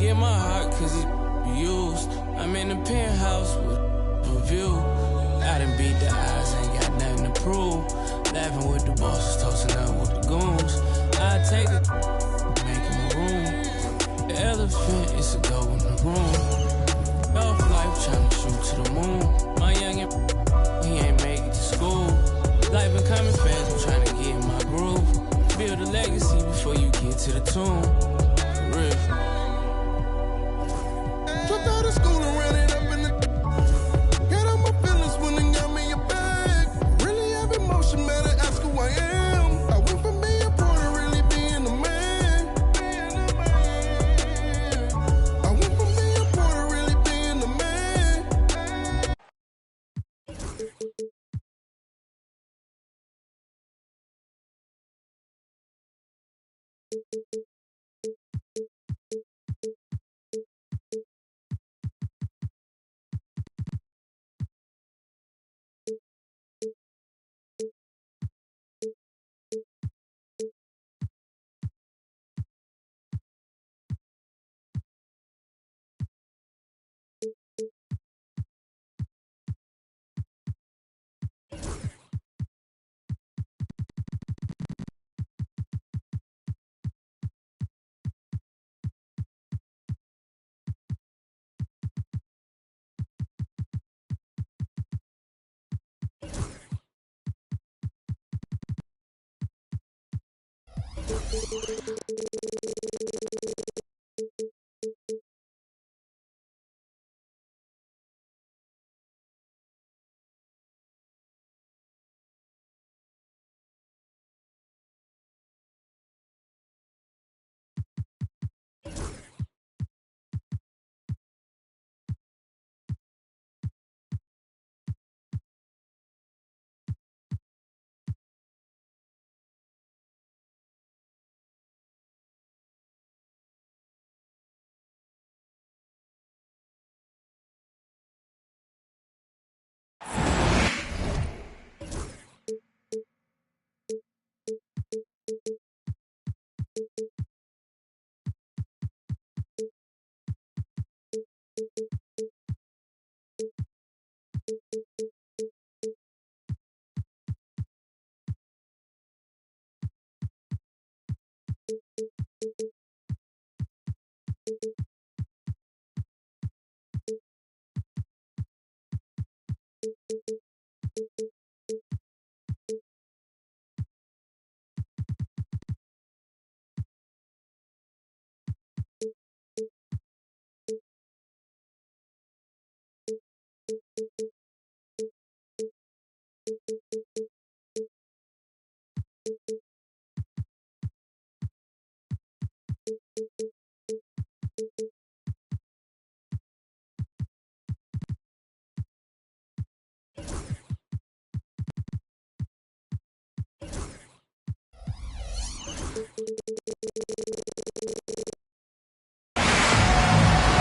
get my heart cause he's used. I'm in the penthouse with a view. I done beat the odds, ain't got nothing to prove. Laughing with the bosses, toasting up with the goons. I take it, make him a room. The elephant is a go in the room. Off life trying to shoot to the moon. My youngin', he ain't make it to school. Life been coming fast, I'm trying to get in my groove. Build a legacy before you get to the tomb. For real. Dropped out of school and ran it up in the. Got out my feelings when they got me a bag. Really have emotion, better ask who I am. I went from being poor to really being a man. I went from being poor to really being a man.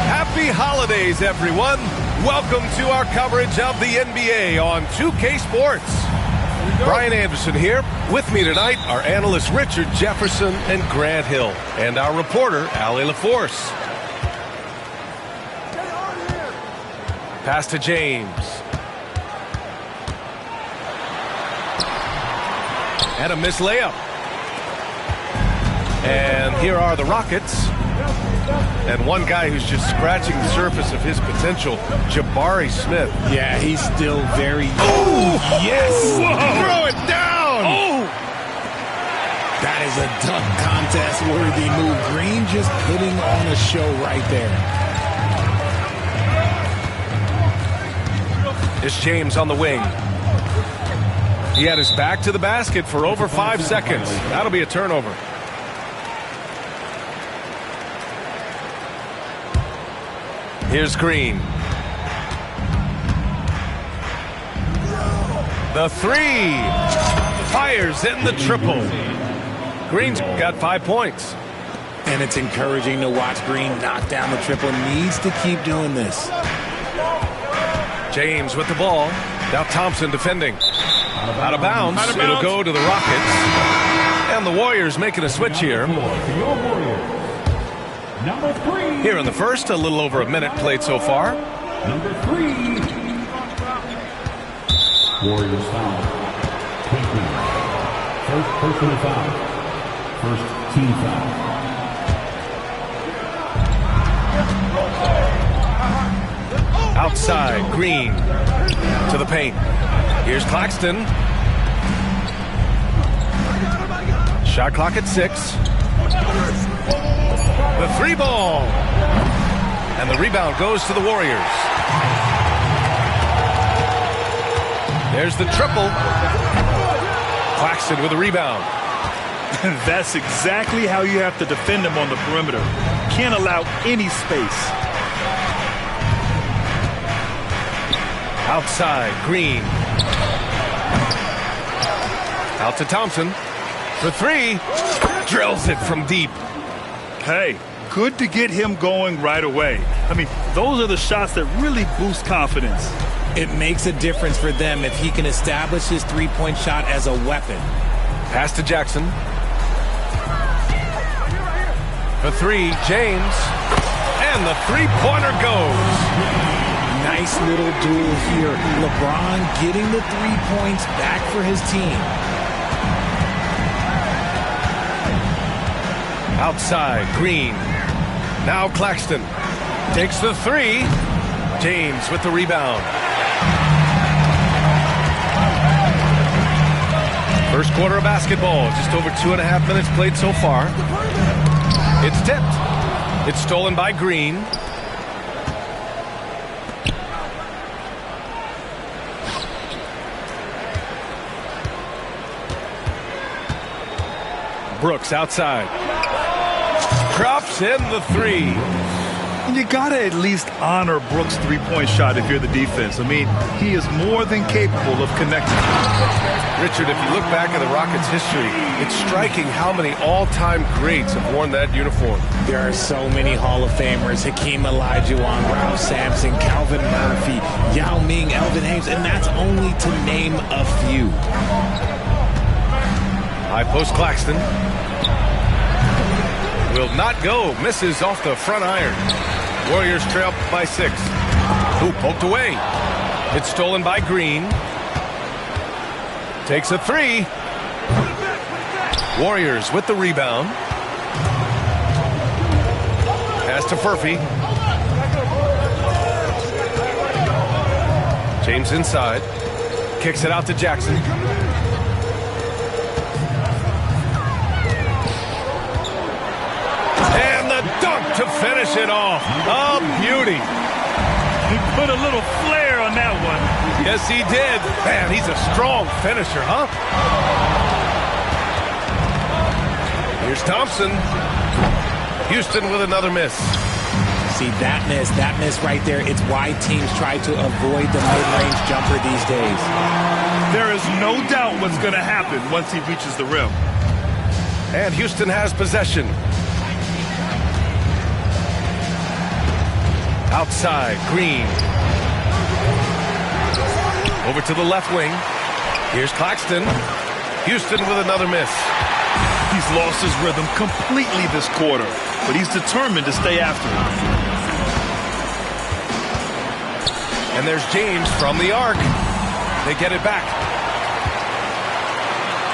Happy holidays, everyone. Welcome to our coverage of the NBA on 2K Sports. Brian Anderson here. With me tonight are analysts Richard Jefferson and Grant Hill, and our reporter, Allie LaForce. Pass to James. And a missed layup. And here are the Rockets. And one guy who's just scratching the surface of his potential, Jabari Smith. Yeah, he's still very... Oh, yes! Whoa. Throw it down! Oh! That is a dunk contest-worthy move. Green just putting on a show right there. It's James on the wing. He had his back to the basket for over 5 seconds. That'll be a turnover. Here's Green. The three. Fires in the triple. Green's got 5 points. And it's encouraging to watch Green knock down the triple. Needs to keep doing this. James with the ball. Now Thompson defending. Out of bounds. It'll go to the Rockets. And the Warriors making a switch here. Here in the first, a little over a minute played so far. Number 3. Warriors foul. Pinkman. First personal foul. First team foul. Outside, Green to the paint. Here's Claxton. Shot clock at 6. The 3 ball. And the rebound goes to the Warriors. There's the triple. Claxton with a rebound. That's exactly how you have to defend him on the perimeter. Can't allow any space. Outside, Green. Out to Thompson. For 3. Drills it from deep. Hey, good to get him going right away. I mean, those are the shots that really boost confidence. It makes a difference for them if he can establish his three-point shot as a weapon. Pass to Jackson. For 3, James. And the three-pointer goes. Nice little duel here. LeBron getting the 3 points back for his team. Outside, Green. Now Claxton takes the 3. James with the rebound. First quarter of basketball, just over 2.5 minutes played so far. It's tipped. It's stolen by Green. Brooks outside. Drops in the 3. You gotta at least honor Brooks' three-point shot if you're the defense. I mean, he is more than capable of connecting. Richard, if you look back at the Rockets' history, it's striking how many all-time greats have worn that uniform. There are so many Hall of Famers. Hakeem Olajuwon, Ralph Sampson, Calvin Murphy, Yao Ming, Elvin Hayes, and that's only to name a few. High post Claxton. Will not go. Misses off the front iron. Warriors trail by 6. Ooh, poked away. It's stolen by Green. Takes a 3. Warriors with the rebound. Pass to Furphy. James inside. Kicks it out to Jackson. Dunk to finish it off. Oh, beauty. He put a little flair on that one. Yes, he did. Man, he's a strong finisher, huh? Here's Thompson. Houston with another miss. See, that miss right there, it's why teams try to avoid the mid-range jumper these days. There is no doubt what's going to happen once he reaches the rim. And Houston has possession. Outside, Green. Over to the left wing. Here's Claxton. Houston with another miss. He's lost his rhythm completely this quarter, but he's determined to stay after it. And there's James from the arc. They get it back.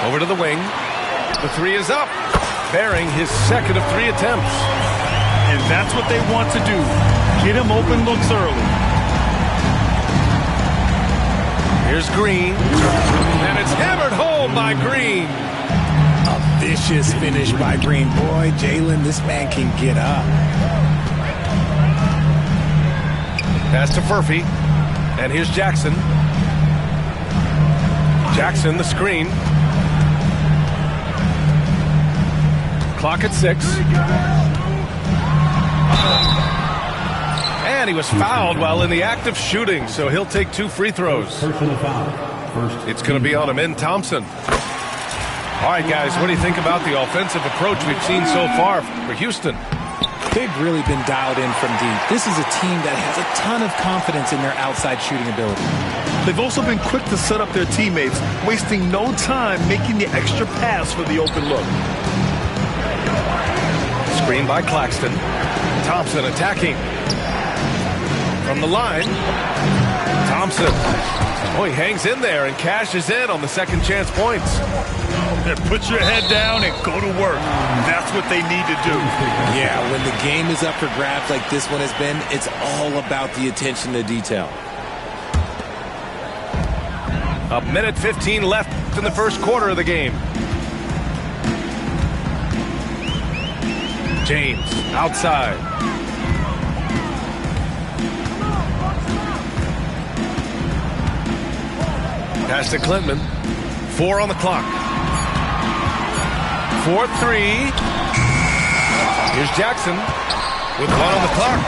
Over to the wing. The 3 is up. Bearing his second of 3 attempts. And that's what they want to do. Get him open looks early. Here's Green. And it's hammered home by Green. A vicious finish by Green. Boy, Jalen, this man can get up. Pass to Furphy. And here's Jackson. Jackson, the screen. Clock at 6. And he was fouled while in the act of shooting, so he'll take 2 free throws. It's going to be on him in Thompson. All right, guys, what do you think about the offensive approach we've seen so far for Houston? They've really been dialed in from deep. This is a team that has a ton of confidence in their outside shooting ability. They've also been quick to set up their teammates, wasting no time making the extra pass for the open look. Screen by Claxton. Thompson attacking from the line. Thompson. Oh, he hangs in there and cashes in on the second chance points. Put your head down and go to work. That's what they need to do. Yeah, when the game is up for grabs like this one has been, it's all about the attention to detail. A minute 15 left in the first quarter of the game. James outside. Pass to Klintman. 4 on the clock. 4-3. Here's Jackson with 1 on the clock.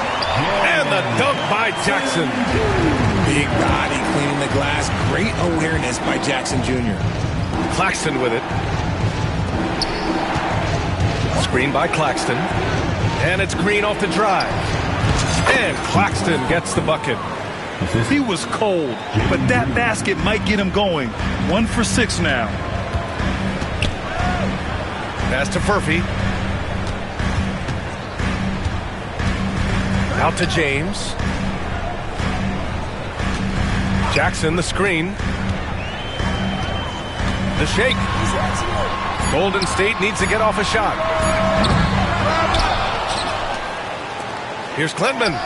And the dunk by Jackson. Big body cleaning the glass. Great awareness by Jackson Jr. Claxton with it. Screen by Claxton. And it's Green off the drive. And Claxton gets the bucket. He was cold, but that basket might get him going. 1 for 6 now. Pass to Furphy. Out to James. Jackson, the screen. The shake. Golden State needs to get off a shot. Here's Klintman.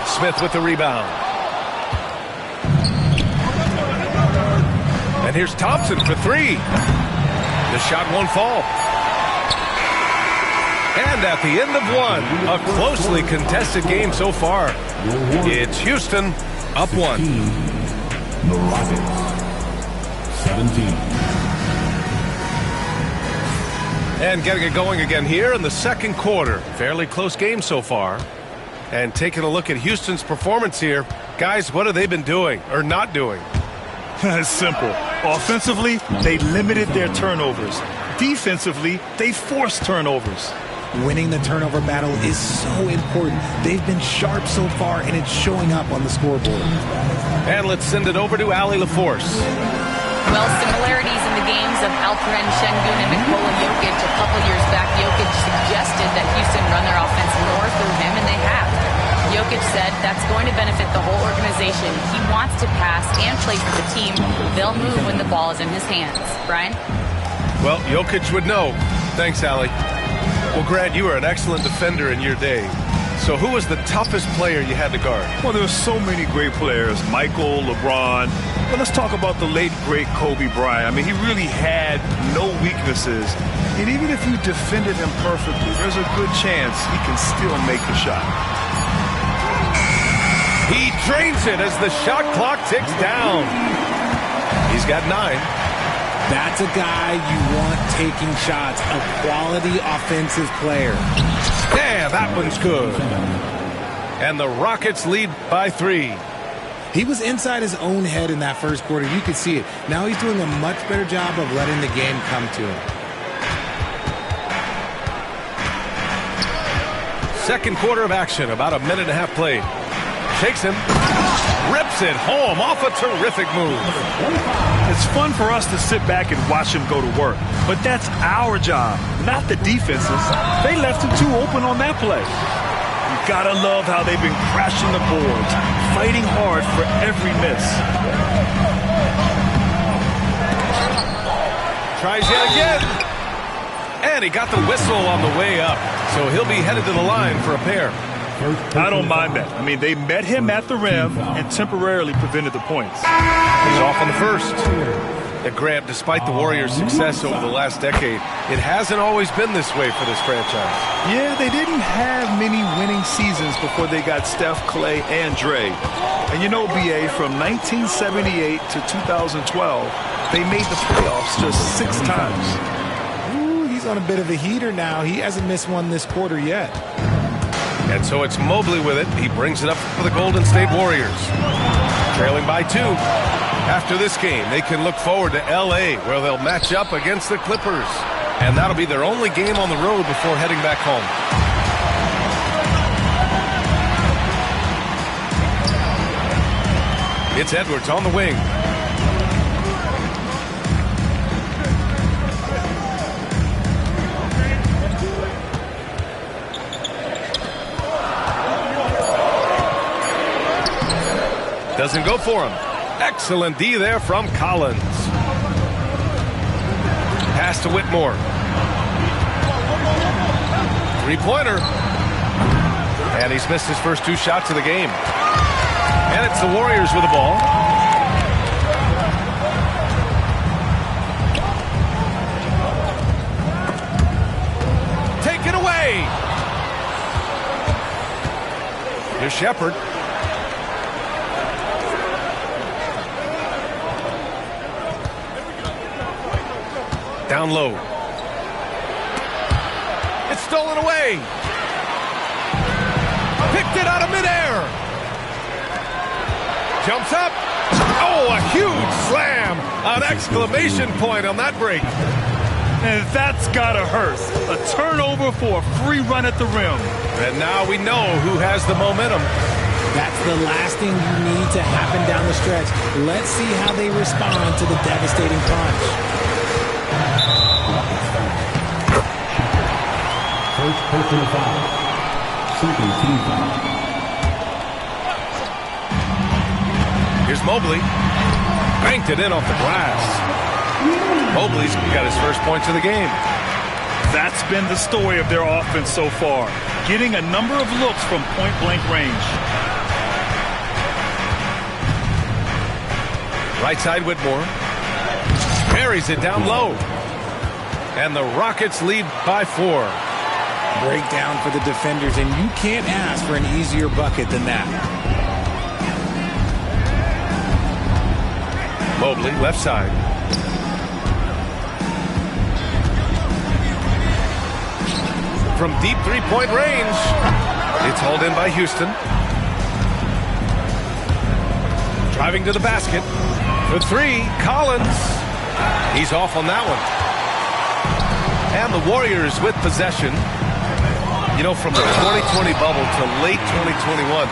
Smith with the rebound. And here's Thompson for 3. The shot won't fall. And at the end of 1, a closely contested game so far. It's Houston up 1. The Rockets, 17. And getting it going again here in the second quarter. Fairly close game so far. And taking a look at Houston's performance here. Guys, what have they been doing or not doing? It's simple. Offensively, they limited their turnovers. Defensively, they forced turnovers. Winning the turnover battle is so important. They've been sharp so far, and it's showing up on the scoreboard. And let's send it over to Allie LaForce. Well, similarities in the games of Alperen Şengün and Nikola Jokic. A couple years back, Jokic suggested that Houston run their offense more through him, and they have. Jokic said that's going to benefit the whole organization. He wants to pass and play for the team. They'll move when the ball is in his hands. Brian? Well, Jokic would know. Thanks, Allie. Well, Grant, you were an excellent defender in your day. So who was the toughest player you had to guard? Well, there were so many great players. Michael, LeBron. But let's talk about the late, great Kobe Bryant. I mean, he really had no weaknesses. And even if you defended him perfectly, there's a good chance he can still make the shot. He drains it as the shot clock ticks down. He's got 9. That's a guy you want taking shots, a quality offensive player. Yeah, that one's good. And the Rockets lead by 3. He was inside his own head in that first quarter. You could see it. Now he's doing a much better job of letting the game come to him. Second quarter of action, about a minute and a half played. Shakes him, rips it home off a terrific move. It's fun for us to sit back and watch him go to work, but that's our job, not the defenses. They left him too open on that play. You gotta love how they've been crashing the boards, fighting hard for every miss. Tries yet again. And he got the whistle on the way up, so he'll be headed to the line for a pair. I don't mind that. I mean, they met him at the rim and temporarily prevented the points. He's off on the first. And Grant, despite the Warriors' success over the last decade, it hasn't always been this way for this franchise. Yeah, they didn't have many winning seasons before they got Steph, Clay, and Dre. And you know, BA, from 1978 to 2012, they made the playoffs just 6 times. Ooh, he's on a bit of a heater now. He hasn't missed one this quarter yet. And so it's Mobley with it. He brings it up for the Golden State Warriors. Trailing by 2. After this game, they can look forward to L.A., where they'll match up against the Clippers. And that'll be their only game on the road before heading back home. It's Edwards on the wing. Doesn't go for him. Excellent D there from Collins. Pass to Whitmore. Three-pointer. And he's missed his first 2 shots of the game. And it's the Warriors with the ball. Take it away. Here's Shepard. Down low. It's stolen away. Picked it out of midair. Jumps up. Oh, a huge slam. An exclamation point on that break. And that's gotta hurt. A turnover for a free run at the rim. And now we know who has the momentum. That's the last thing you need to happen down the stretch. Let's see how they respond to the devastating punch. First personal foul. Second team foul. Here's Mobley. Banked it in off the glass. Mobley's got his first points of the game. That's been the story of their offense so far. Getting a number of looks from point-blank range. Right side Whitmore. Buries it down low. And the Rockets lead by 4. Breakdown for the defenders, and you can't ask for an easier bucket than that. Mobley, left side. From deep three-point range. It's hauled in by Houston. Driving to the basket. For 3, Collins. He's off on that one. And the Warriors with possession. You know, from the 2020 bubble to late 2021,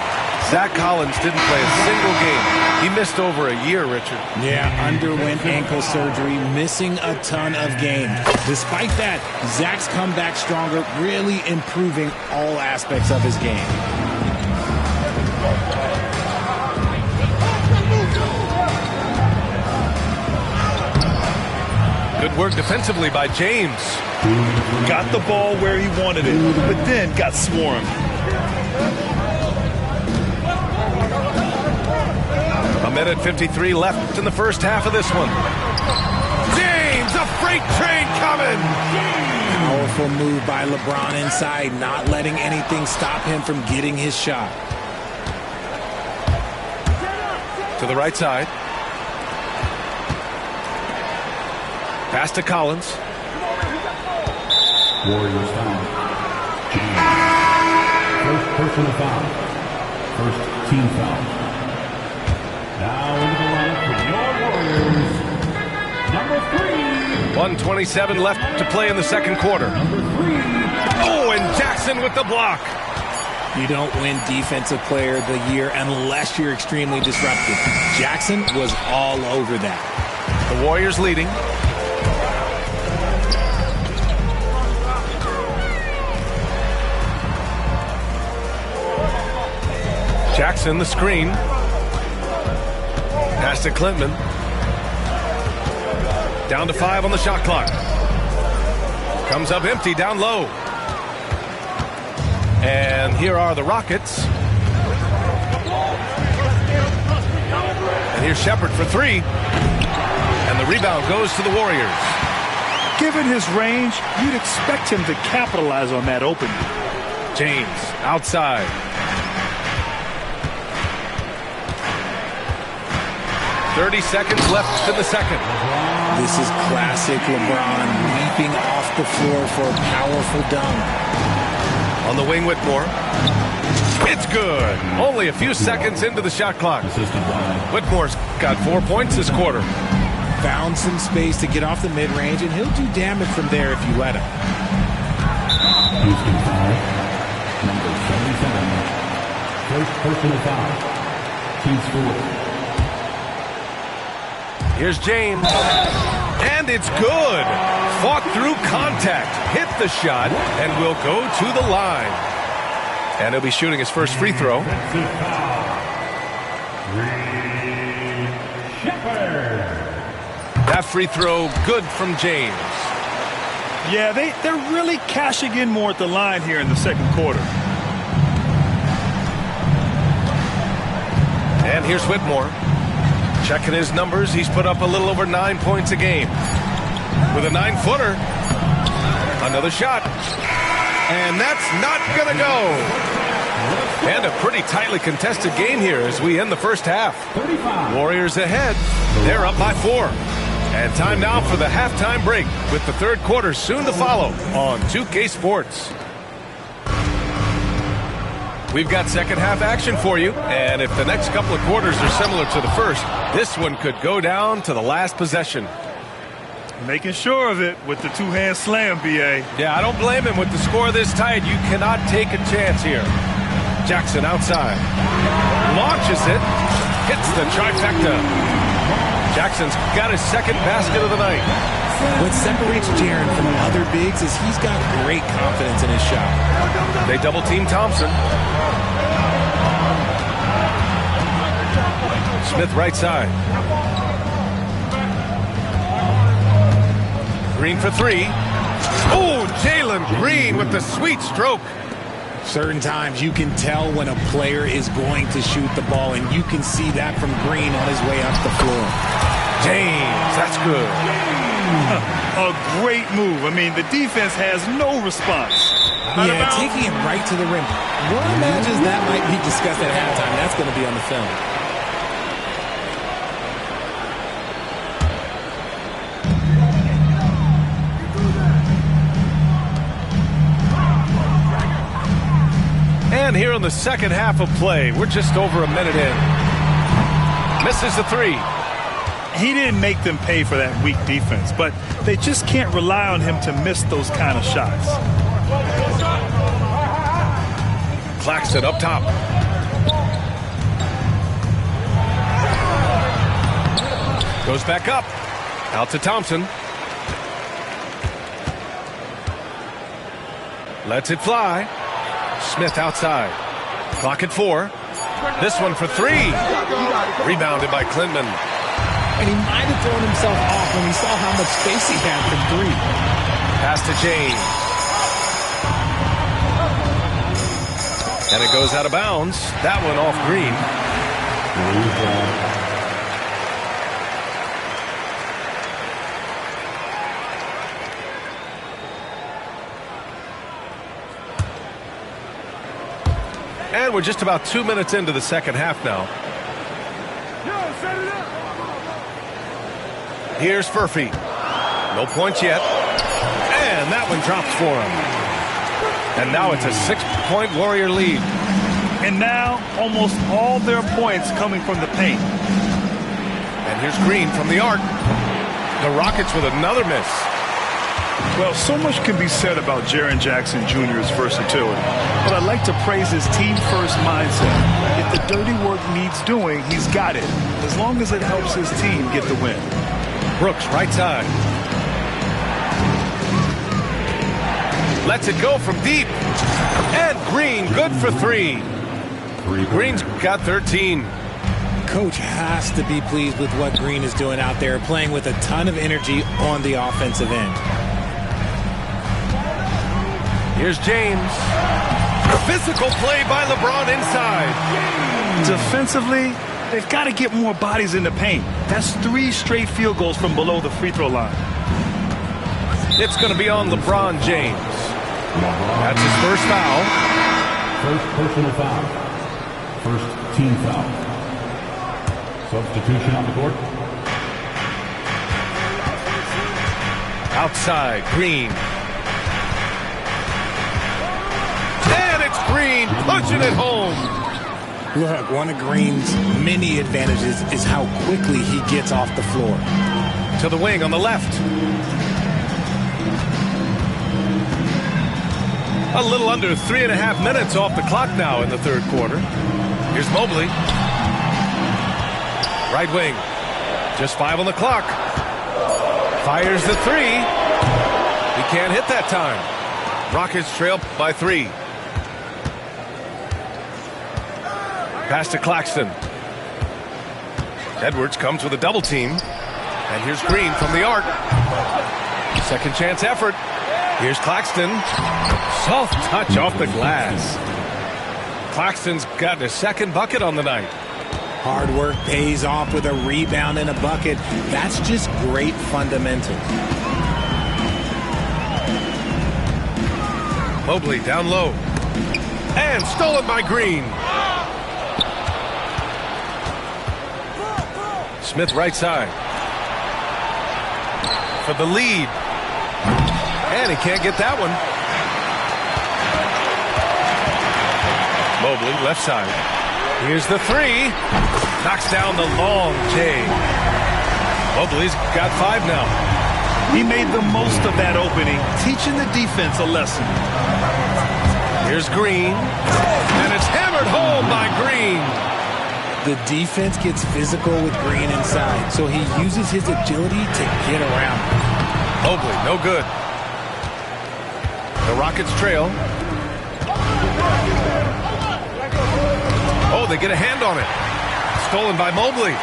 Zach Collins didn't play a single game. He missed over a year, Richard. Yeah, underwent ankle surgery, missing a ton of games. Despite that, Zach's come back stronger, really improving all aspects of his game. Good work defensively by James. Got the ball where he wanted it, but then got swarmed. A minute 53 left in the first half of this one. James, a freight train coming. Powerful move by LeBron inside, not letting anything stop him from getting his shot. To the right side. Pass to Collins. Warriors foul. First personal foul. First team foul. Now into the lineup for your Warriors. Number 3. 1:27 left to play in the second quarter. Number 3. Oh, and Jackson with the block. You don't win Defensive Player of the Year unless you're extremely disruptive. Jackson was all over that. The Warriors leading. Jackson, the screen. Pass to Clinton. Down to 5 on the shot clock. Comes up empty down low. And here are the Rockets. And here's Shepard for 3. And the rebound goes to the Warriors. Given his range, you'd expect him to capitalize on that opening. James outside. .30 seconds left in the second. This is classic LeBron, leaping off the floor for a powerful dunk. On the wing, Whitmore. It's good. Only a few seconds into the shot clock. Whitmore's got 4 points this quarter. Found some space to get off the mid-range, and he'll do damage from there if you let him. Houston foul. Number 77. First personal foul. Team score. Here's James. And it's good. Fought through contact. Hit the shot and will go to the line. And he'll be shooting his first free throw. Shepherd. That free throw good from James. Yeah, they're really cashing in more at the line here in the second quarter. And here's Whitmore. Checking his numbers, he's put up a little over 9 points a game. With a 9-footer. Another shot. And that's not going to go. And a pretty tightly contested game here as we end the first half. 35. Warriors ahead. They're up by 4. And time now for the halftime break with the third quarter soon to follow on 2K Sports. We've got second half action for you, and if the next couple of quarters are similar to the first, this one could go down to the last possession. Making sure of it with the two-hand slam, B.A. Yeah, I don't blame him with the score this tight. You cannot take a chance here. Jackson outside. Launches it. Hits the trifecta. Jackson's got his second basket of the night. What separates Jaren from other bigs is he's got great confidence in his shot. They double-team Thompson. Smith right side. Green for 3. Oh, Jalen Green with the sweet stroke. Certain times you can tell when a player is going to shoot the ball, and you can see that from Green on his way up the floor. James, that's good. A great move. I mean, the defense has no response. Yeah, taking it right to the rim. One imagines that might be discussed at halftime. That's going to be on the film. And here in the second half of play, we're just over a minute in. Misses the 3. He didn't make them pay for that weak defense, but they just can't rely on him to miss those kind of shots. Claxton up top. Goes back up. Out to Thompson. Lets it fly. Smith outside. Clock at 4. This one for 3. Rebounded by Klintman. And he might have thrown himself off when he saw how much space he had from 3. Pass to James. And it goes out of bounds. That one off Green. And we're just about 2 minutes into the second half now. Here's Furphy. No points yet. And that one drops for him. And now it's a 6-point Warrior lead. And now almost all their points coming from the paint. And here's Green from the arc. The Rockets with another miss. Well, so much can be said about Jaren Jackson Jr.'s versatility, but I'd like to praise his team-first mindset. If the dirty work needs doing, he's got it, as long as it helps his team get the win. Brooks, right side. Lets it go from deep. And Green, good for 3. Green's got 13. Coach has to be pleased with what Green is doing out there, playing with a ton of energy on the offensive end. Here's James. Physical play by LeBron inside. Defensively, they've got to get more bodies in the paint. That's 3 straight field goals from below the free throw line. It's going to be on LeBron James. That's his first foul. First personal foul. First team foul. Substitution on the court. Outside, Green. And it's Green punching it home. Look, one of Green's many advantages is how quickly he gets off the floor. To the wing on the left. A little under 3.5 minutes off the clock now in the third quarter. Here's Mobley. Right wing. Just 5 on the clock. Fires the 3. He can't hit that time. Rockets trail by 3. Pass to Claxton. Edwards comes with a double team. And here's Green from the arc. Second chance effort. Here's Claxton. Soft touch off the glass. Claxton's got his second bucket on the night. Hard work pays off with a rebound and a bucket. That's just great fundamentals. Mobley down low. And stolen by Green. Smith right side. For the lead. And he can't get that one. Mobley left side. Here's the three. Knocks down the long J. Mobley's got 5 now. He made the most of that opening, teaching the defense a lesson. Here's Green. And it's hammered home by Green. The defense gets physical with Green inside, so he uses his agility to get around. Mobley, no good. The Rockets trail. Oh, they get a hand on it. Stolen by Mobley.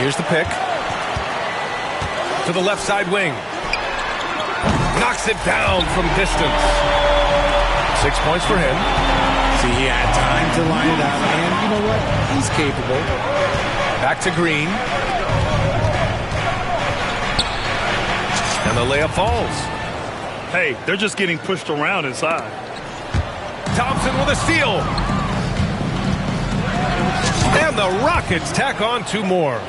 Here's the pick. To the left side wing. Knocks it down from distance. 6 points for him. See, he had time to line it up, and you know what? He's capable. Back to Green. And the layup falls. Hey, they're just getting pushed around inside. Thompson with a steal. And the Rockets tack on 2 more.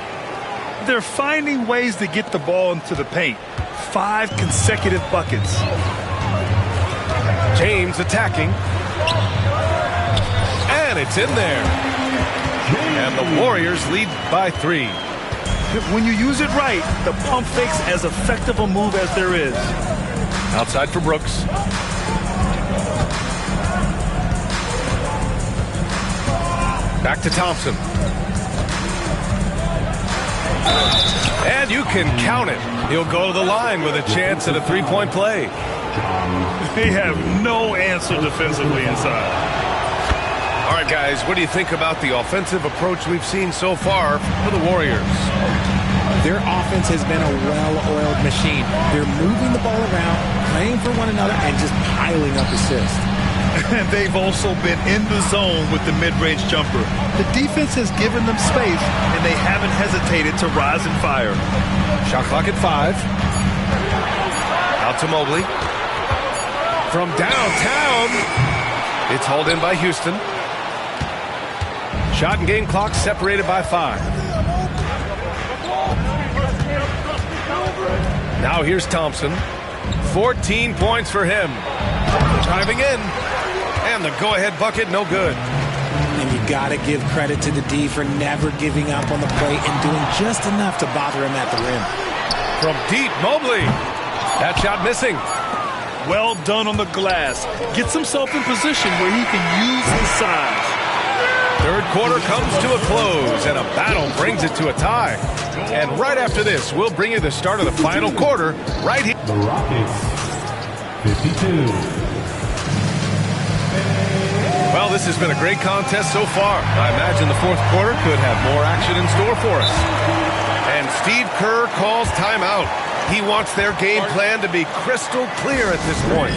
They're finding ways to get the ball into the paint. 5 consecutive buckets. James attacking. And it's in there. And the Warriors lead by 3. When you use it right, the pump fake's as effective a move as there is. Outside for Brooks. Back to Thompson. And you can count it. He'll go to the line with a chance at a 3-point play. They have no answer defensively inside. All right, guys, what do you think about the offensive approach we've seen so far for the Warriors? Their offense has been a well-oiled machine. They're moving the ball around, playing for one another, and just piling up assists. And they've also been in the zone with the mid-range jumper. The defense has given them space, and they haven't hesitated to rise and fire. Shot clock at 5. Out to Mobley. From downtown, it's hauled in by Houston. Shot and game clock separated by 5. Now here's Thompson. 14 points for him. Driving in. And the go-ahead bucket, no good. And you got to give credit to the D for never giving up on the play and doing just enough to bother him at the rim. From deep, Mobley. That shot missing. Well done on the glass. Gets himself in position where he can use his size. Third quarter comes to a close, and a battle brings it to a tie. And right after this, we'll bring you the start of the final quarter right here. The Rockets, 52. Well, this has been a great contest so far. I imagine the fourth quarter could have more action in store for us. And Steve Kerr calls timeout. He wants their game plan to be crystal clear at this point.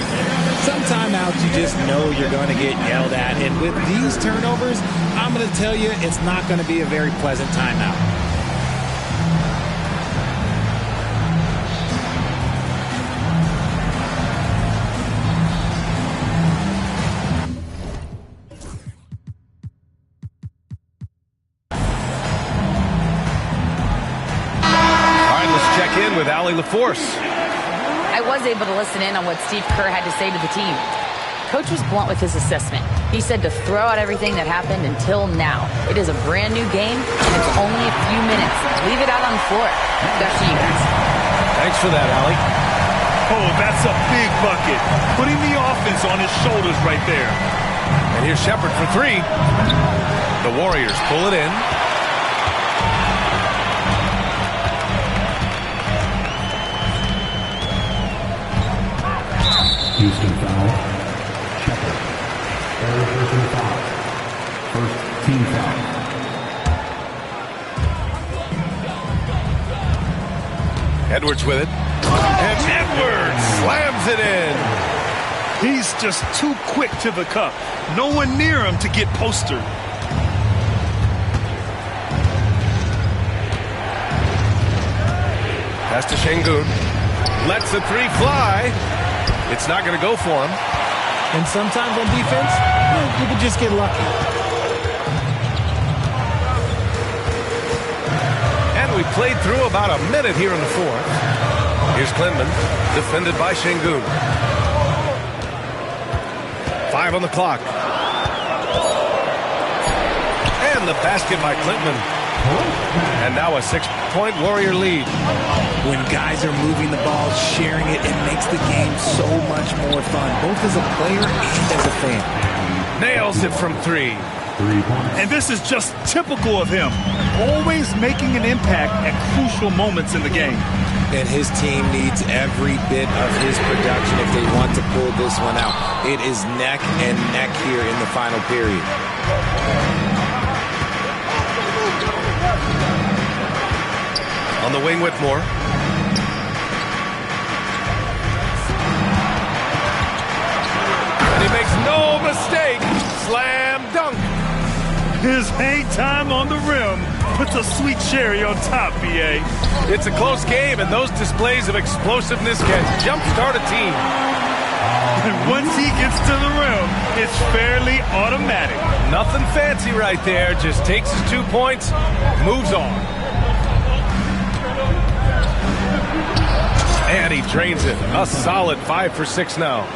Some timeouts you just know you're going to get yelled at. And with these turnovers, I'm going to tell you it's not going to be a very pleasant timeout. With Allie LaForce. I was able to listen in on what Steve Kerr had to say to the team. Coach was blunt with his assessment. He said to throw out everything that happened until now. It is a brand new game, and it's only a few minutes. Leave it out on the floor. Back to you guys. Thanks for that, Allie. Oh, that's a big bucket. Putting the offense on his shoulders right there. And here's Shepherd for 3. The Warriors pull it in. Houston foul. Shepherd. Third personal foul. First team foul. Edwards with it. And Edwards slams it in. He's just too quick to the cup. No one near him to get postered. Pass to Şengün. Lets the three fly. It's not going to go for him. And sometimes on defense, you can just get lucky. And we played through about a minute here in the fourth. Here's Klintman, defended by Şengün. 5 on the clock. And the basket by Klintman. And now a 6-point Warrior lead. When guys are moving the ball, sharing it, it makes the game so much more fun, both as a player and as a fan. Nails it from 3. 3 points. And this is just typical of him. Always making an impact at crucial moments in the game. And his team needs every bit of his production if they want to pull this one out. It is neck and neck here in the final period. On the wing, Whitmore. And he makes no mistake. Slam dunk. His hang time on the rim puts a sweet cherry on top, BA. It's a close game, and those displays of explosiveness can jumpstart a team. And once he gets to the rim, it's fairly automatic. Nothing fancy right there. Just takes his 2 points, moves on. And he drains it. A solid 5 for 6 now.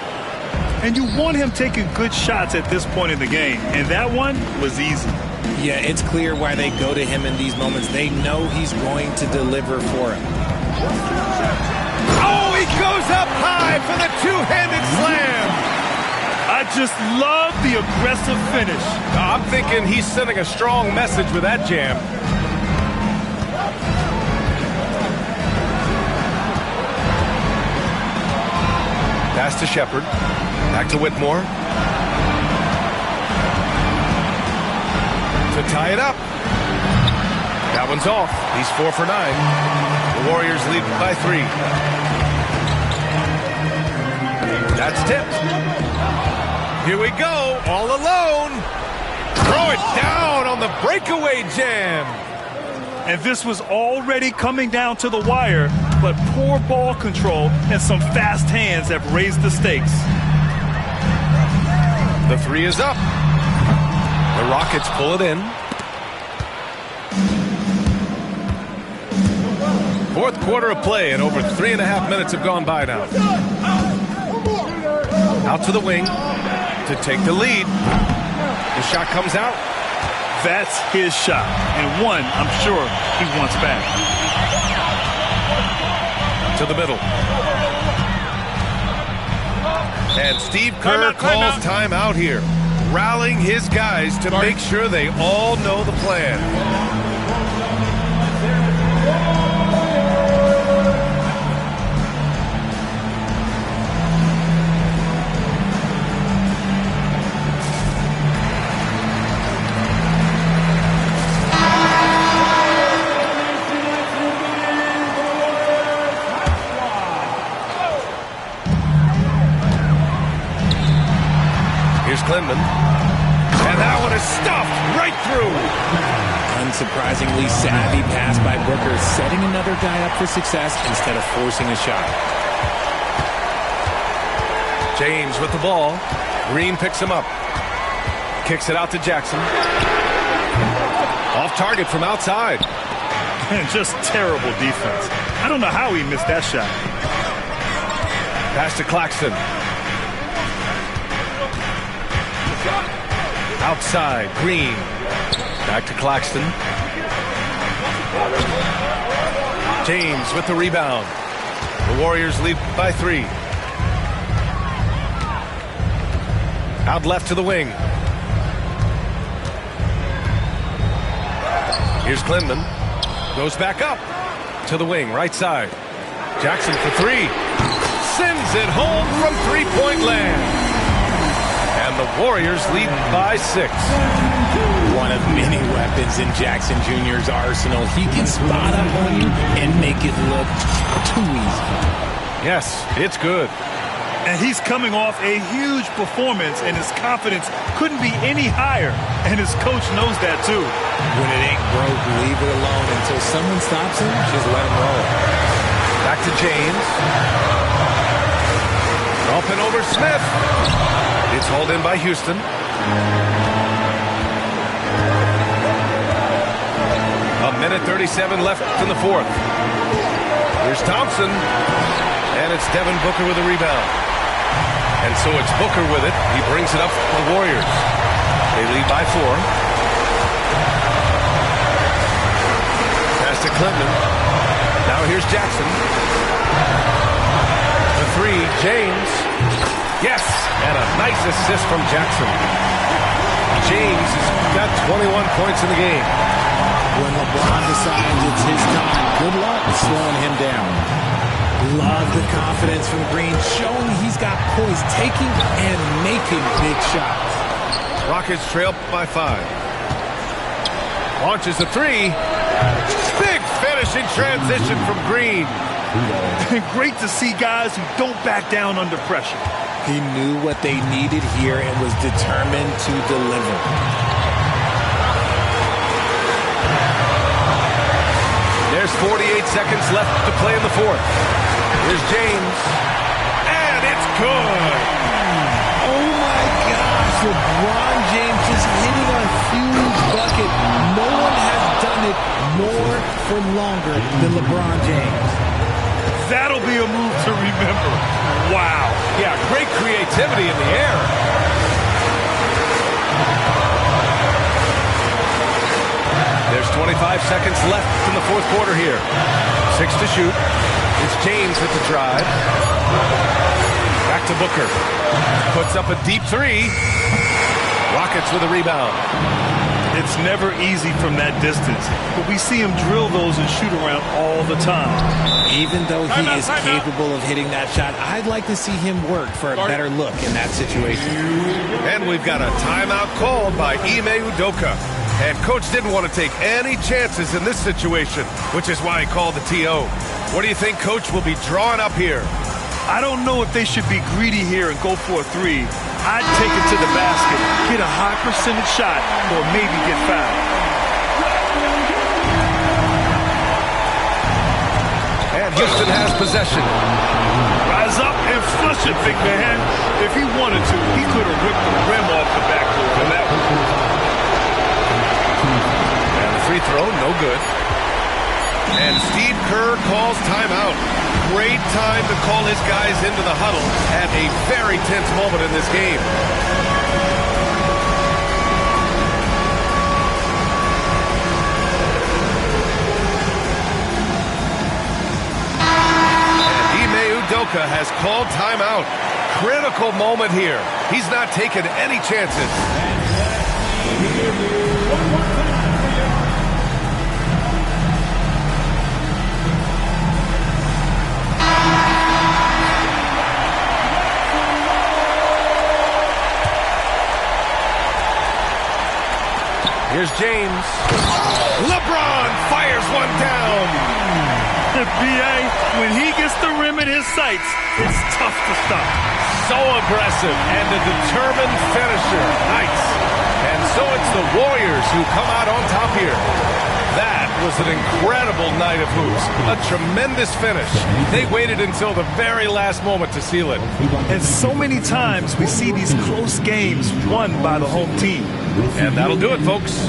And you want him taking good shots at this point in the game. And that one was easy. Yeah, it's clear why they go to him in these moments. They know he's going to deliver for him. Oh, he goes up high for the two-handed slam. I just love the aggressive finish. I'm thinking he's sending a strong message with that jam. Pass to Shepherd. Back to Whitmore. To tie it up. That one's off. He's 4 for 9. The Warriors lead by 3. That's tipped. Here we go. All alone. Throw it down on the breakaway jam. And this was already coming down to the wire, but poor ball control and some fast hands have raised the stakes. The 3 is up. The Rockets pull it in. Fourth quarter of play, and over 3.5 minutes have gone by now. Out to the wing to take the lead. The shot comes out. That's his shot, and one I'm sure he wants back. To the middle. And Steve Kerr calls timeout here, rallying his guys to make sure they all know the plan. Here's Klintman. And that one is stuffed right through. Unsurprisingly savvy pass by Booker, setting another guy up for success instead of forcing a shot. James with the ball. Green picks him up. Kicks it out to Jackson. Off target from outside. And just terrible defense. I don't know how he missed that shot. Pass to Claxton. Outside, Green. Back to Claxton. James with the rebound. The Warriors lead by 3. Out left to the wing. Here's Klintman. Goes back up to the wing, right side. Jackson for 3. Sends it home from three-point land. And the Warriors lead by 6. One of many weapons in Jackson Jr.'s arsenal. He can spot up on you and make it look too easy. Yes, it's good. And he's coming off a huge performance, and his confidence couldn't be any higher. And his coach knows that, too. When it ain't broke, leave it alone until someone stops him. Just let him roll. Back to James. Up and over Smith. It's hauled in by Houston. A minute 37 left in the fourth. Here's Thompson. And it's Devin Booker with a rebound. And so it's Booker with it. He brings it up for the Warriors. They lead by 4. Pass to Clinton. Now here's Jackson. The 3, James. Yes! And a nice assist from Jackson. James has got 21 points in the game. When LeBron decides it's his time, good luck slowing him down. Love the confidence from Green, showing he's got poise, taking and making big shots. Rockets trail by 5. Launches a 3. Big finish in transition from Green. Great to see guys who don't back down under pressure. He knew what they needed here and was determined to deliver. There's 48 seconds left to play in the fourth. Here's James. And it's good. Oh my gosh, LeBron James just hitting a huge bucket. No one has done it more for longer than LeBron James. That'll be a move to remember. Wow. Yeah, great creativity in the air. There's 25 seconds left in the fourth quarter here. 6 to shoot. It's James with the drive. Back to Booker. Puts up a deep 3. Rockets with a rebound. It's never easy from that distance, but we see him drill those and shoot around all the time. Even though he is capable of hitting that shot, I'd like to see him work for a better look in that situation. And we've got a timeout called by Ime Udoka. And Coach didn't want to take any chances in this situation, which is why he called the TO. What do you think Coach will be drawing up here? I don't know if they should be greedy here and go for a 3. I'd take it to the basket, get a high percentage shot, or maybe get fouled. And Houston has possession. Rise up and flush it, big man. If he wanted to, he could have ripped the rim off the backboard on that one. And the free throw, no good. And Steve Kerr calls timeout. Great time to call his guys into the huddle at a very tense moment in this game. And Ime Udoka has called timeout. Critical moment here. He's not taking any chances. Here's James. LeBron fires one down. B.A., when he gets the rim in his sights, it's tough to stop. So aggressive and a determined finisher. Nice. And so it's the Warriors who come out on top here. That was an incredible night of hoops. A tremendous finish. They waited until the very last moment to seal it. And so many times we see these close games won by the home team. And that'll do it, folks.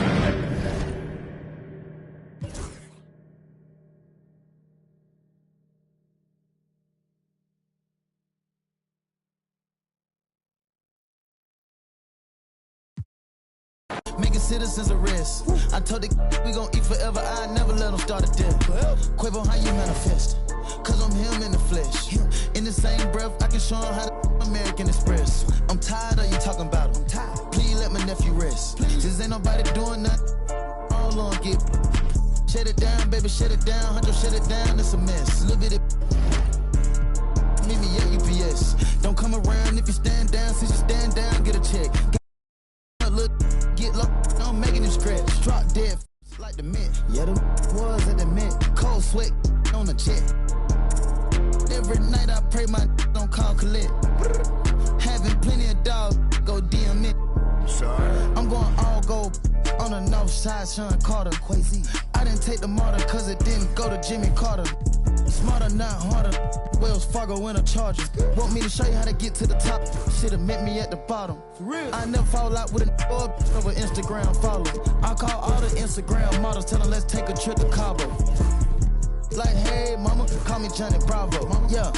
Making citizens a risk. I told the we gon' eat forever. I never let them start a dip. Quavo, how you manifest? Cause I'm him in the flesh. In the same breath, I can show him how to American Express. I'm tired of you talking about him. Please let my nephew rest. This ain't nobody doing nothing. All on get. Shut it down, baby, shut it down. Huncho, shut it down, it's a mess. Little bit of meet me at UPS. Don't come around if you stand down. Since you stand down, get a check. Kawhi, Sean Carter, Quasi. I didn't take the martyr cause it didn't go to Jimmy Carter. Smarter, not harder. Wells Fargo in a Charger. Want me to show you how to get to the top? Should've met me at the bottom. For real. I never fall out with a over Instagram follow. I call all the Instagram models, tell them let's take a trip to Cabo. Like, hey, mama, call me Johnny Bravo. Yeah.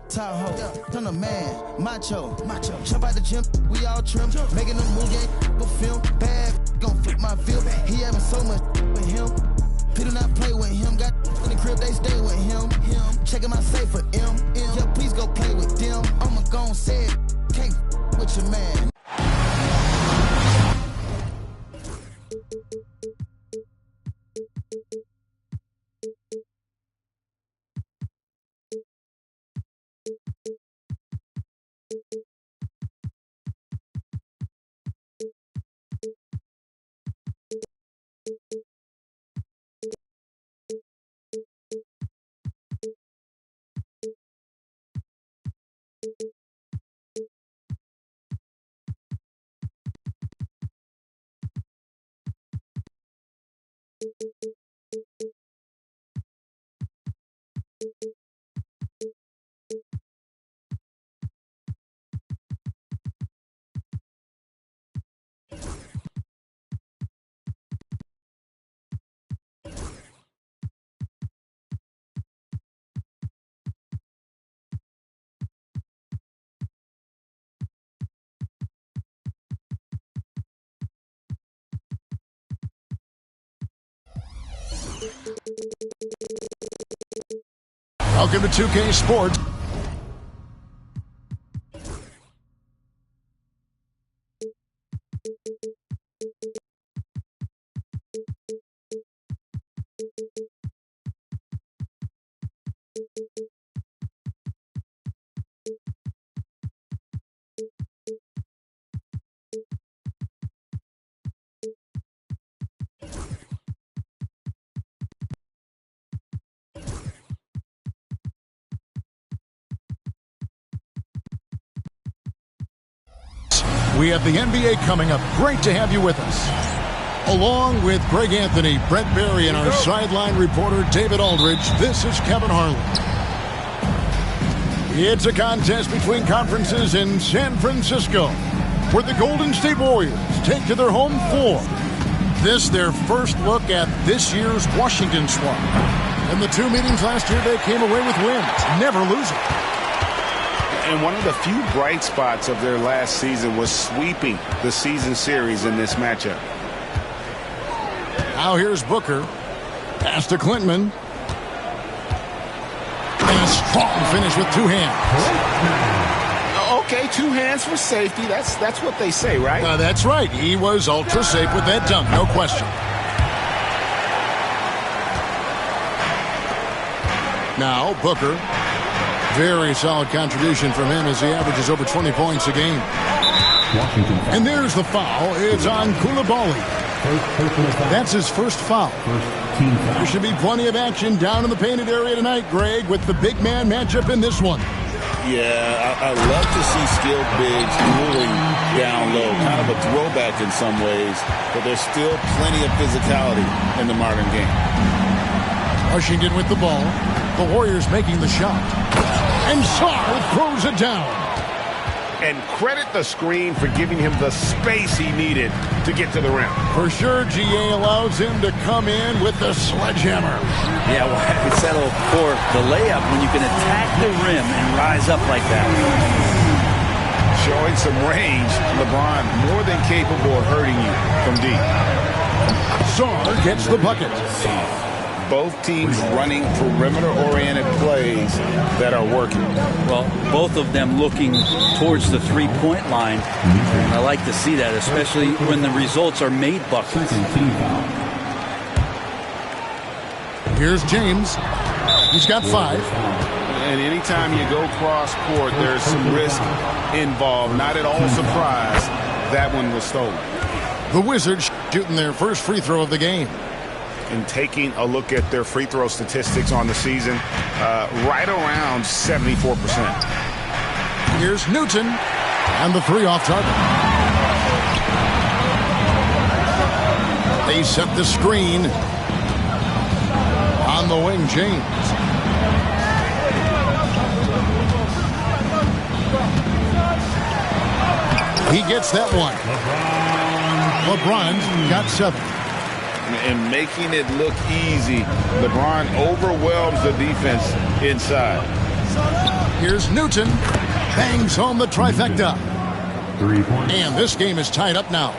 Tahoe, turn a man, macho. Jump out the gym, we all trim. Making a movie, ain't a film. Bad, gon' flip my feel. He having so much with him. People not play with him. Got in the crib, they stay with him. Checking my safe for M. Yeah, please go play with them. I'ma gon' say it, can't with your man. Welcome to 2K Sports. We have the NBA coming up. Great to have you with us. Along with Greg Anthony, Brett Berry, and our sideline reporter, David Aldridge, this is Kevin Harlan. It's a contest between conferences in San Francisco, where the Golden State Warriors take to their home floor. This their first look at this year's Washington swap. In the two meetings last year, they came away with wins, never losing. And one of the few bright spots of their last season was sweeping the season series in this matchup. Now here's Booker. Pass to Klintman. And a strong finish with two hands. Okay, two hands for safety. That's what they say, right? That's right. He was ultra safe with that dunk, no question. Now Booker. Very solid contribution from him as he averages over 20 points a game. And there's the foul. It's on Coulibaly. That's his first foul. There should be plenty of action down in the painted area tonight, Greg, with the big man matchup in this one. Yeah, I love to see skilled bigs dueling down low. Kind of a throwback in some ways, but there's still plenty of physicality in the modern game. Washington with the ball. The Warriors making the shot. And Sarr throws it down. And credit the screen for giving him the space he needed to get to the rim. For sure, GA allows him to come in with the sledgehammer. Yeah, well, I could settle for the layup when you can attack the rim and rise up like that. Showing some range, LeBron more than capable of hurting you from deep. Sarr gets the bucket. Both teams running perimeter-oriented plays that are working. Well, both of them looking towards the three-point line. And I like to see that, especially when the results are made buckets. Here's James. He's got 5. And anytime you go cross-court, there's some risk involved. Not at all surprised that one was stolen. The Wizards shooting their first free throw of the game. And taking a look at their free throw statistics on the season, right around 74%. Here's Newton, and the 3 off target. They set the screen. On the wing, James. He gets that one. LeBron's got 7. And making it look easy, LeBron overwhelms the defense inside. Here's Newton. Bangs home the trifecta. 3 points. And this game is tied up now.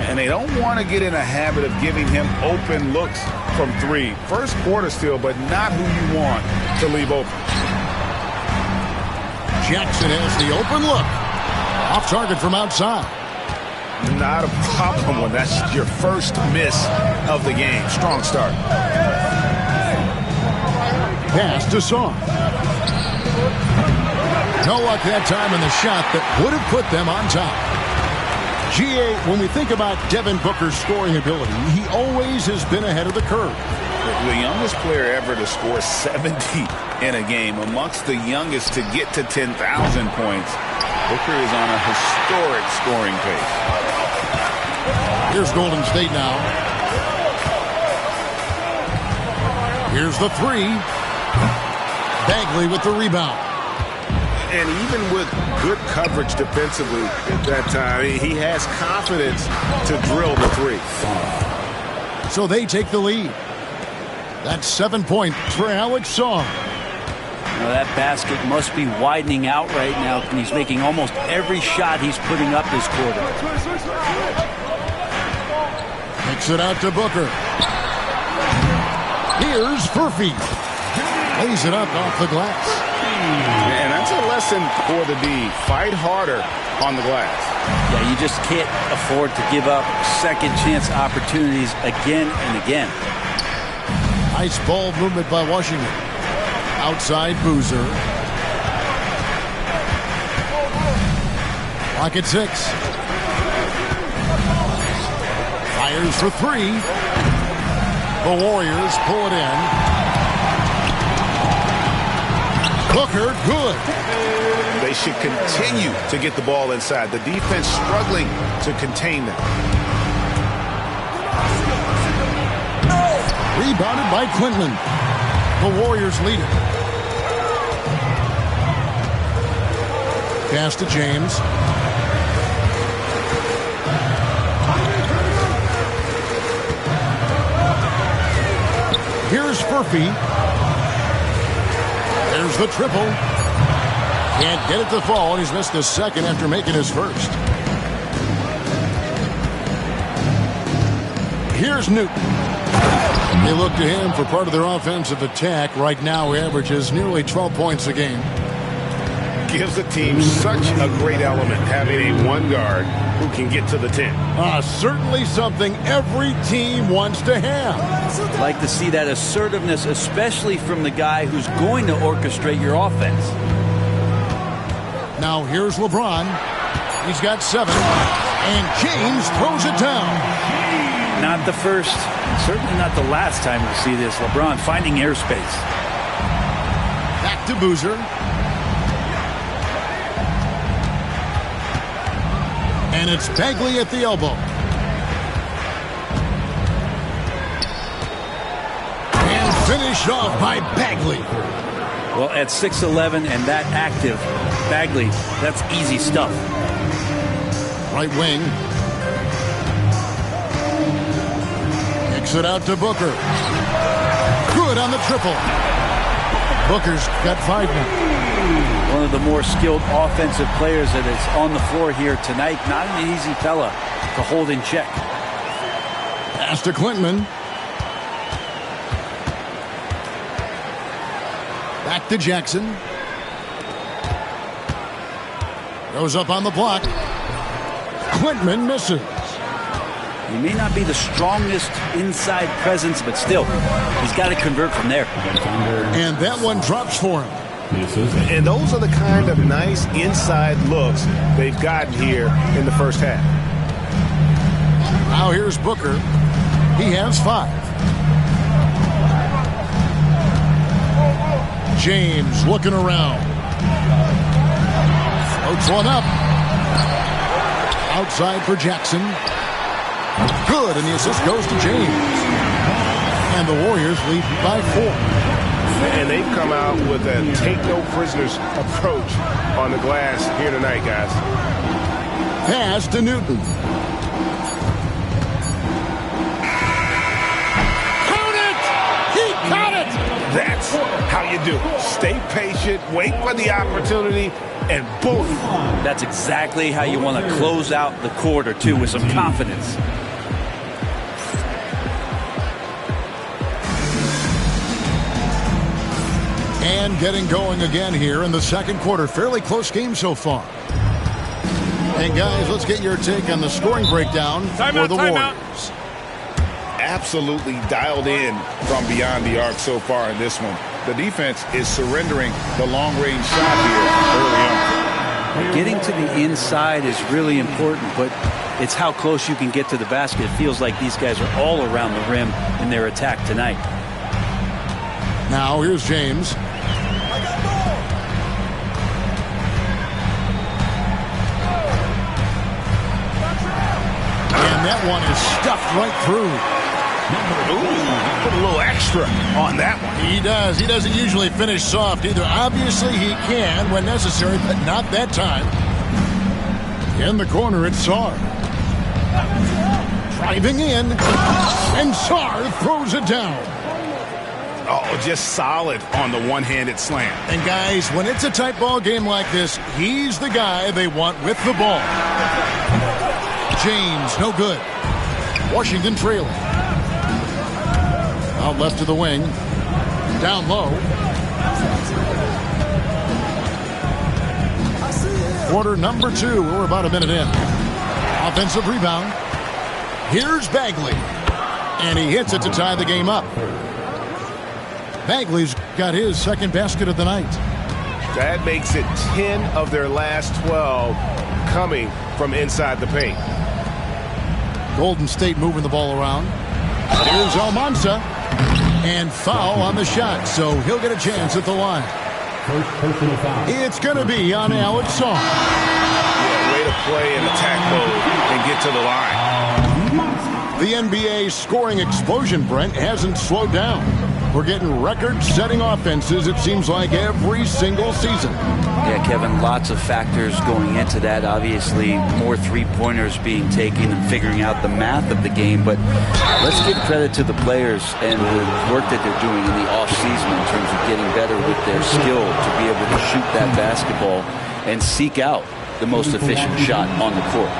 And they don't want to get in a habit of giving him open looks from 3. First quarter still, but not who you want to leave open. Jackson has the open look. Off target from outside. Not a problem when that's your first miss of the game. Strong start. Pass to Song. No luck that time in the shot that would have put them on top. G.A., when we think about Devin Booker's scoring ability, he always has been ahead of the curve. The youngest player ever to score 70 in a game, amongst the youngest to get to 10,000 points. Booker is on a historic scoring pace. Here's Golden State now. Here's the 3. Bagley with the rebound. And even with good coverage defensively at that time, he has confidence to drill the 3. So they take the lead. That's 7 points for Alex Song. Now that basket must be widening out right now, and he's making almost every shot he's putting up this quarter. Kicks it out to Booker. Here's Furphy. Lays it up off the glass. And that's a lesson for the D. Fight harder on the glass. Yeah, you just can't afford to give up second chance opportunities again and again. Nice ball movement by Washington. Outside Boozer. Clock at 6. Fires for 3. The Warriors pull it in. Booker, good. They should continue to get the ball inside. The defense struggling to contain them. Rebounded by Quinlan. The Warriors lead it. Pass to James. Here's Furphy. There's the triple. Can't get it to fall, and he's missed the second after making his first. Here's Newton. They look to him for part of their offensive attack. Right now, he averages nearly 12 points a game. Gives the team such a great element having a one guard who can get to the 10. Certainly something every team wants to have. Like to see that assertiveness, especially from the guy who's going to orchestrate your offense. Now here's LeBron. He's got 7. And James throws it down. Not the first, certainly not the last time we'll see this. LeBron finding airspace. Back to Boozer. And it's Bagley at the elbow. And finished off by Bagley. Well, at 6'11" and that active, Bagley, that's easy stuff. Right wing. Kicks it out to Booker. Good on the triple. Booker's got 5 now. One of the more skilled offensive players that is on the floor here tonight. Not an easy fella to hold in check. Pass to Clinton. Back to Jackson. Goes up on the block. Quintman misses. He may not be the strongest inside presence, but still, he's got to convert from there. And that one drops for him. And those are the kind of nice inside looks they've gotten here in the first half. Now here's Booker. He has 5. James looking around. Floats one up. Outside for Jackson. Good, and the assist goes to James. And the Warriors lead by 4. And they've come out with a take-no-prisoners approach on the glass here tonight, guys. Pass to Newton. Count it! He caught it! That's how you do it. Stay patient, wait for the opportunity, and boom. That's exactly how you want to close out the quarter, too, with some confidence. And getting going again here in the second quarter. Fairly close game so far. And guys, let's get your take on the scoring breakdown for the Warriors. Absolutely dialed in from beyond the arc so far in this one. The defense is surrendering the long-range shot here early on. Getting to the inside is really important, but it's how close you can get to the basket. It feels like these guys are all around the rim in their attack tonight. Now here's James. And that one is stuffed right through. Ooh, put a little extra on that one. He does. He doesn't usually finish soft either. Obviously, he can when necessary, but not that time. In the corner, it's Sarr. Driving in, and Sarr throws it down. Oh, just solid on the one-handed slam. And guys, when it's a tight ball game like this, he's the guy they want with the ball. James, no good. Washington trailing. Out left to the wing. Down low. Quarter number 2. We're about a minute in. Offensive rebound. Here's Bagley. And he hits it to tie the game up. Bagley's got his second basket of the night. That makes it 10 of their last 12 coming from inside the paint. Golden State moving the ball around. Here's Almanza. And foul on the shot, so he'll get a chance at the line. First personal foul. It's going to be on Alex Sarr. Yeah, way to play in attack mode and get to the line. The NBA scoring explosion, Brent, hasn't slowed down. We're getting record-setting offenses, it seems like, every single season. Yeah, Kevin, lots of factors going into that. Obviously, more three-pointers being taken and figuring out the math of the game. But let's give credit to the players and the work that they're doing in the off-season in terms of getting better with their skill to be able to shoot that basketball and seek out the most efficient shot on the court.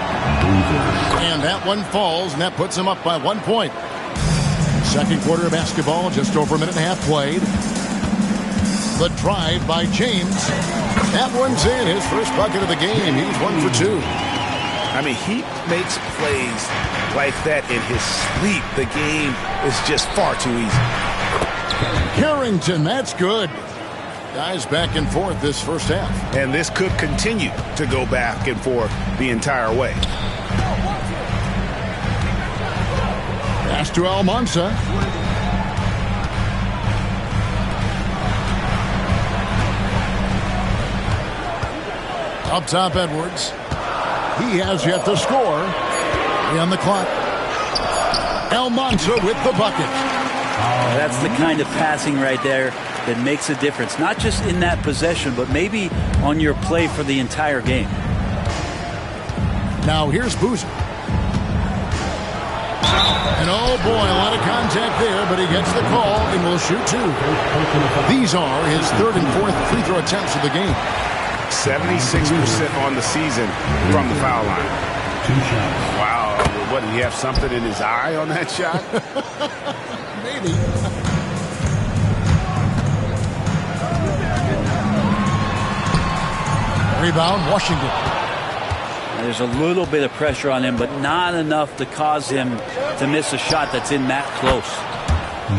And that one falls, and that puts him up by 1 point. Second quarter of basketball, just over a minute and a half played. The drive by James. That one's in, his first bucket of the game. He's 1 for 2. I mean, he makes plays like that in his sleep. The game is just far too easy. Carrington, that's good. Guys back and forth this first half. And this could continue to go back and forth the entire way. Pass to Almanza. Up top, Edwards. He has yet to score. On the clock. Almanza with the bucket. That's the kind of passing right there that makes a difference. Not just in that possession, but maybe on your play for the entire game. Now here's Boozer. And oh boy, a lot of contact there, but he gets the call and will shoot 2. These are his third and fourth free throw attempts of the game. 76% on the season from the foul line. 2 shots. Wow, what, did he have something in his eye on that shot? Maybe. Rebound, Washington. There's a little bit of pressure on him, but not enough to cause him to miss a shot that's in that close.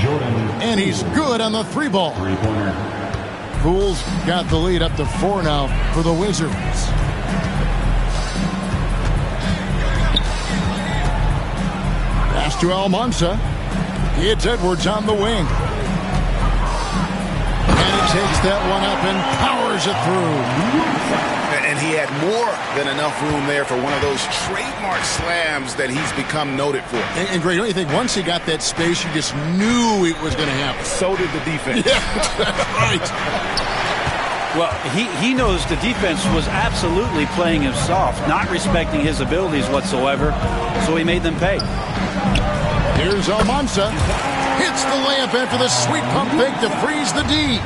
Jordan. And he's good on the 3-ball. 3-pointer. Poole's got the lead up to 4 now for the Wizards. Pass to Almanza. It's Edwards on the wing. And he takes that one up and powers it through. And he had more than enough room there for one of those trademark slams that he's become noted for. And Greg, don't you think once he got that space, you just knew it was going to happen? So did the defense. Yeah, right. Well, he knows the defense was absolutely playing him soft, not respecting his abilities whatsoever, so he made them pay. Here's Almanza. Hits the layup after the sweet pump fake to freeze the D.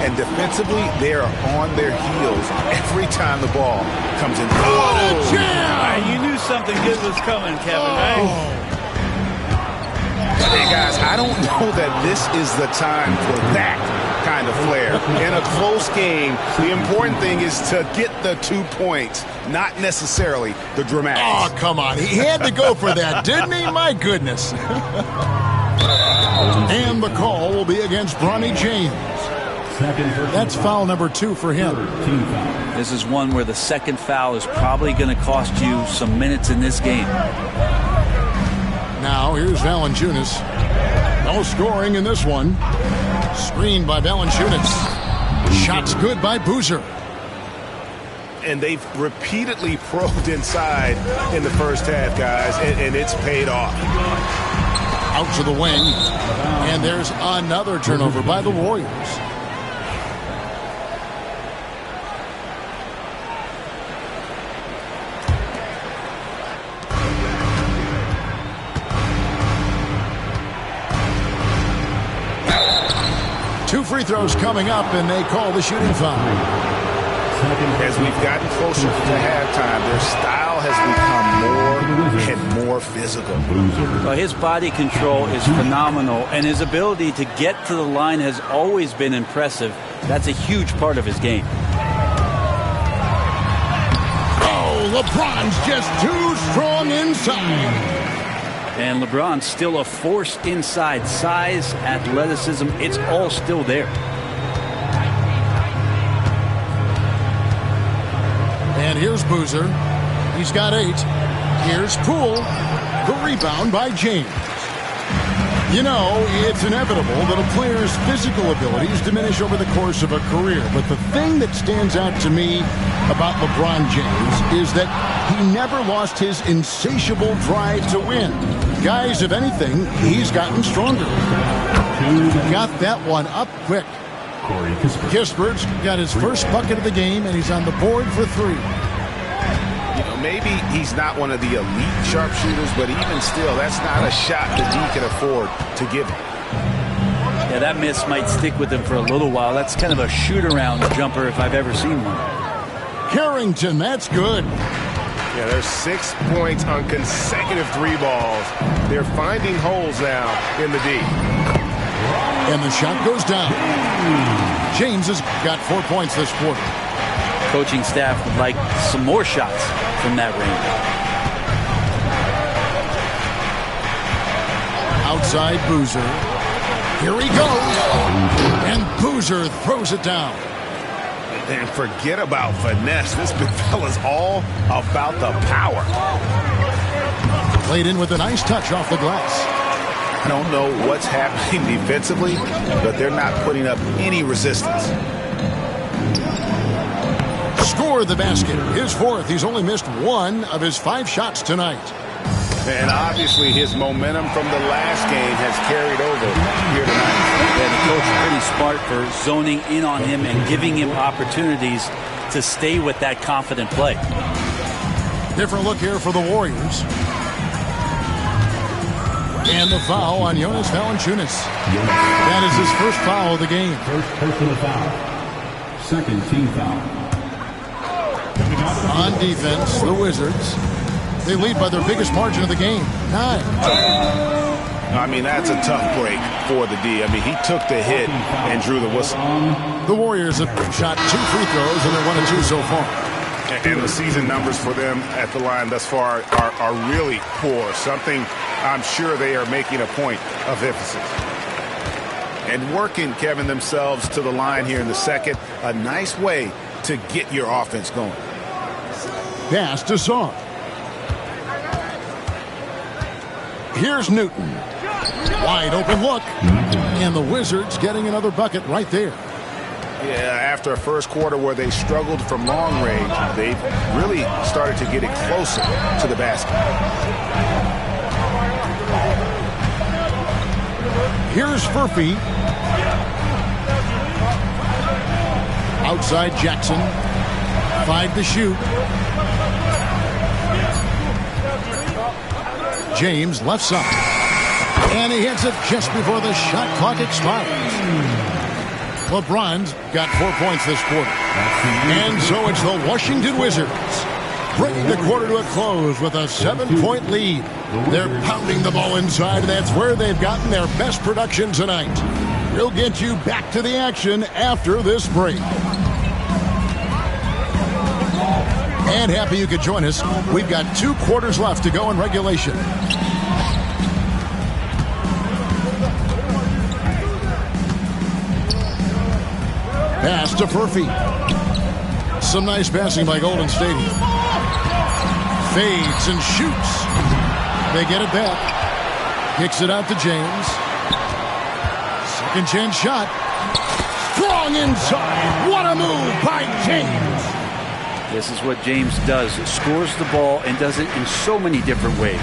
And defensively, they are on their heels every time the ball comes in. Oh, jam! You knew something good was coming, Kevin, right? Hey, guys, I don't know that this is the time for that kind of flair. In a close game, the important thing is to get the 2 points, not necessarily the dramatics. Oh, come on. He had to go for that, didn't he? My goodness. And the call will be against Bronny James. That's foul number 2 for him. This is one where the second foul is probably going to cost you some minutes in this game. Now, here's Valanciunas. No scoring in this one. Screened by Valanciunas. Shots good by Boozer. And they've repeatedly probed inside in the first half, guys, and it's paid off. Out to the wing. And there's another turnover by the Warriors. Two free throws coming up, and they call the shooting foul. As we've gotten closer to halftime, their style has become more and more physical. Well, his body control is phenomenal, and his ability to get to the line has always been impressive. That's a huge part of his game. Oh, LeBron's just too strong inside. And LeBron's still a force inside. Size, athleticism, it's all still there. And here's Boozer. He's got 8. Here's Poole. The rebound by James. You know, it's inevitable that a player's physical abilities diminish over the course of a career. But the thing that stands out to me about LeBron James is that he never lost his insatiable drive to win. Guys, if anything, he's gotten stronger. Got that one up quick. Kispert's got his first bucket of the game, and he's on the board for 3. You know, maybe he's not one of the elite sharpshooters, but even still, that's not a shot that he can afford to give him. Yeah, that miss might stick with him for a little while. That's kind of a shoot-around jumper if I've ever seen one. Carrington, that's good. Yeah, there's 6 points on consecutive 3 balls. They're finding holes now in the D. And the shot goes down. James has got 4 points this quarter. Coaching staff would like some more shots from that range. Outside Boozer. Here he goes. And Boozer throws it down. And forget about finesse. This big fella's all about the power. Played in with a nice touch off the glass. I don't know what's happening defensively, but they're not putting up any resistance. Score the basket. His 4th. He's only missed 1 of his 5 shots tonight. And obviously his momentum from the last game has carried over here tonight. Yeah, the coach is pretty smart for zoning in on him and giving him opportunities to stay with that confident play. Different look here for the Warriors. And the foul on Jonas Valanciunas. That is his first foul of the game. First personal foul. Second team foul. On defense, the Wizards. They lead by their biggest margin of the game, 9. I mean, that's a tough break for the D. I mean, he took the hit and drew the whistle. The Warriors have shot 2 free throws, and they're 1 of 2 so far. And the season numbers for them at the line thus far are really poor. Something I'm sure they are making a point of emphasis. And working, Kevin, themselves to the line here in the second. A nice way to get your offense going. Pass to Song. Here's Newton. Wide open look. And the Wizards getting another bucket right there. Yeah, after a first quarter where they struggled from long range, they've really started to get it closer to the basket. Here's Furphy. Outside Jackson. 5 to shoot. James left side. And he hits it just before the shot clock expires. LeBron's got 4 points this quarter. And so it's the Washington Wizards bringing the quarter to a close with a 7-point lead. They're pounding the ball inside, and that's where they've gotten their best production tonight. We'll get you back to the action after this break. And happy you could join us. We've got 2 quarters left to go in regulation. Pass to Furphy. Some nice passing by Golden State. Fades and shoots. They get it back. Kicks it out to James. Second chance shot. Strong inside. What a move by James. This is what James does. Scores the ball and does it in so many different ways.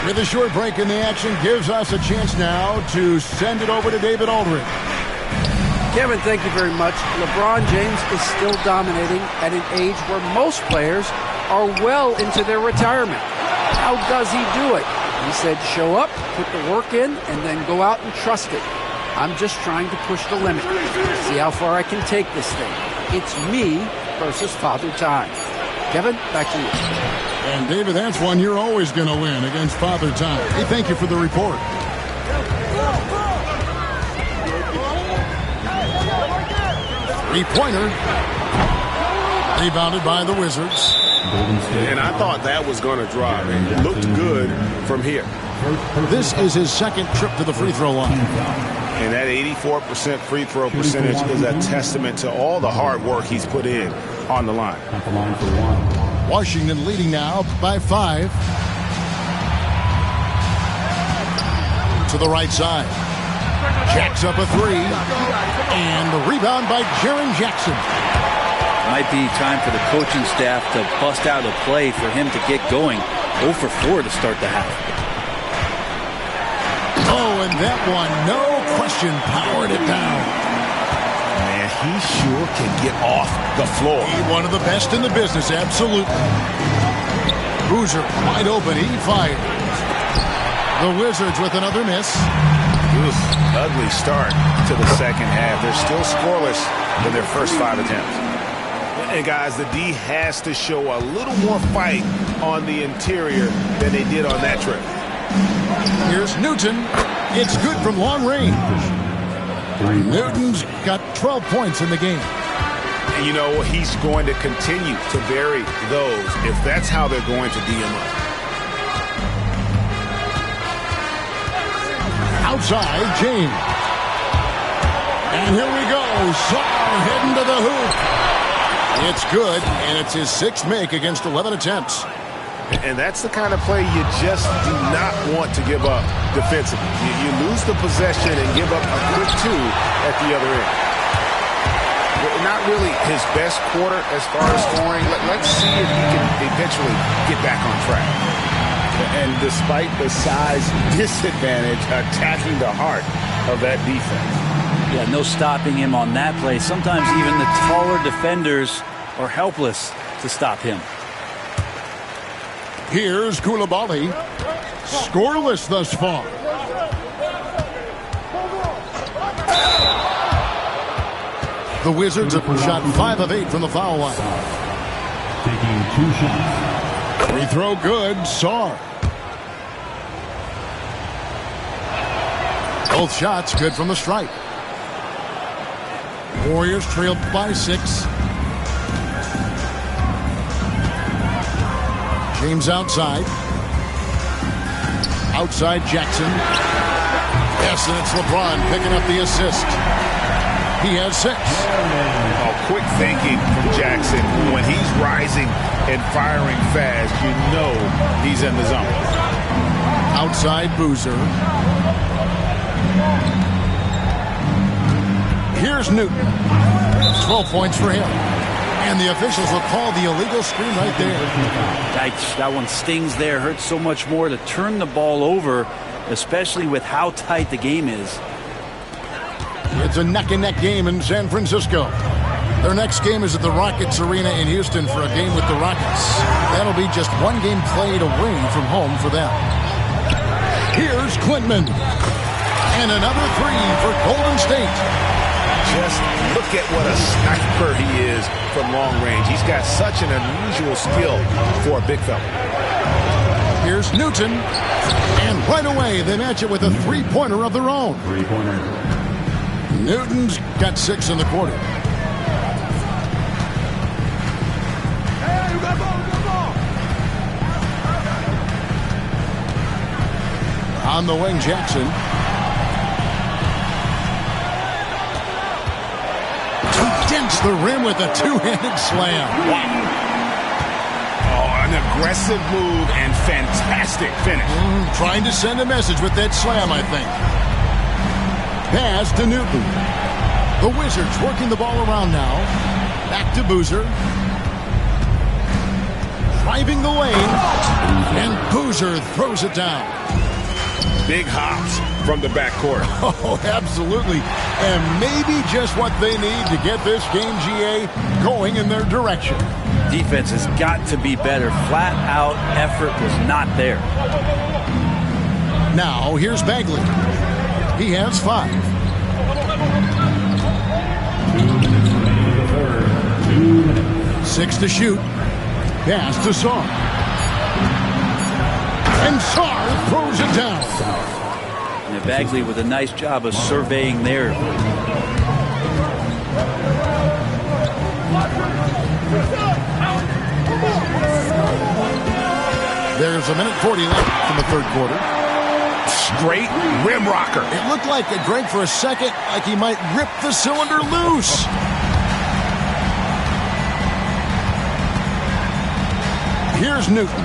With a short break in the action, gives us a chance now to send it over to David Aldridge. Kevin, thank you very much. LeBron James is still dominating at an age where most players are well into their retirement. How does he do it? He said, show up, put the work in, and then go out and trust it. I'm just trying to push the limit. See how far I can take this thing. It's me versus Father Time. Kevin, back to you. And David, that's one you're always going to win against Father Time. Hey, thank you for the report. Three-pointer. Rebounded by the Wizards. And I thought that was going to drop. It looked good from here. This is his second trip to the free throw line. And that 84% free throw percentage is a testament to all the hard work he's put in on the line. Washington leading now by 5. To the right side. Jacks up a 3. And the rebound by Jaren Jackson. Might be time for the coaching staff to bust out a play for him to get going. 0 for 4 to start the half. Oh, and that one, no question, powered it down. Man, he sure can get off the floor. He's one of the best in the business, absolutely. Boozer wide open, he fires. The Wizards with another miss. Ugly start to the second half. They're still scoreless in their first 5 attempts. And guys, the D has to show a little more fight on the interior than they did on that trip. Here's Newton. It's good from long range. Newton's got 12 points in the game. And you know, he's going to continue to bury those if that's how they're going to D him up. Outside, James. And here we go. Sarr heading to the hoop. It's good, and it's his 6th make against 11 attempts. And that's the kind of play you just do not want to give up defensively. You lose the possession and give up a quick 2 at the other end. Not really his best quarter as far as scoring. Let's see if he can eventually get back on track. And despite the size disadvantage, attacking the heart of that defense. Yeah, no stopping him on that play. Sometimes even the taller defenders are helpless to stop him. Here's Coulibaly. Scoreless thus far. The Wizards have shot 5 of 8 from the foul line. Taking 2 shots. Free throw good. Sarr. Both shots good from the stripe. Warriors trailed by 6. James outside. Outside Jackson. Yes, and it's LeBron picking up the assist. He has 6. Oh, quick thinking from Jackson. When he's rising and firing fast, you know he's in the zone. Outside Boozer. Here's Newton. 12 points for him. And the officials will call the illegal screen right there. That one stings there. Hurts so much more to turn the ball over, especially with how tight the game is. It's a neck-and-neck game in San Francisco. Their next game is at the Rockets Arena in Houston for a game with the Rockets. That'll be just one game played away from home for them. Here's Quintman. And another three for Golden State. Just look at what a sniper he is from long range. He's got such an unusual skill for a big fella. Here's Newton. And right away, they match it with a three-pointer of their own. Newton's got 6 in the quarter. On the wing, Jackson. Dents the rim with a two-handed slam. Wow. Oh, an aggressive move and fantastic finish. Trying to send a message with that slam, I think. Pass to Newton. The Wizards working the ball around now. Back to Boozer. Driving the lane. And Boozer throws it down. Big hops from the backcourt. Oh, absolutely. And maybe just what they need to get this game, GA, going in their direction. Defense has got to be better. Flat out effort was not there. Now, here's Bagley. He has 5. 6 to shoot. Pass to Sarr. And Sarr throws it down. And Bagley with a nice job of surveying there. There's 1:40 left in the third quarter. Straight rim rocker. It looked like it, Greg, for a second, like he might rip the cylinder loose. Here's Newton.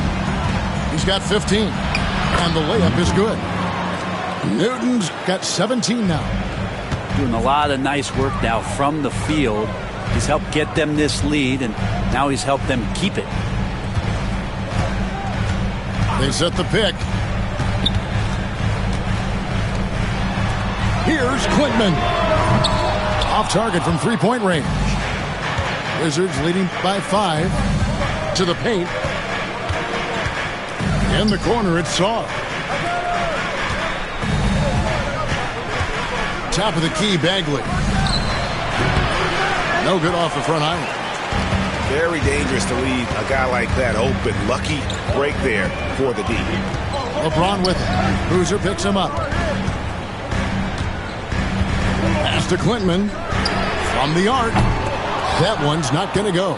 He's got 15. And the layup is good. Newton's got 17 now. Doing a lot of nice work now from the field. He's helped get them this lead, and now he's helped them keep it. They set the pick. Here's Quintman. Off target from three-point range. Wizards leading by 5 to the paint. In the corner, it's Sarr. Top of the key, Bagley. No good off the front iron. Very dangerous to leave a guy like that open. Lucky break there for the D. LeBron with it. Boozer picks him up. Pass to Quintman. From the arc. That one's not going to go.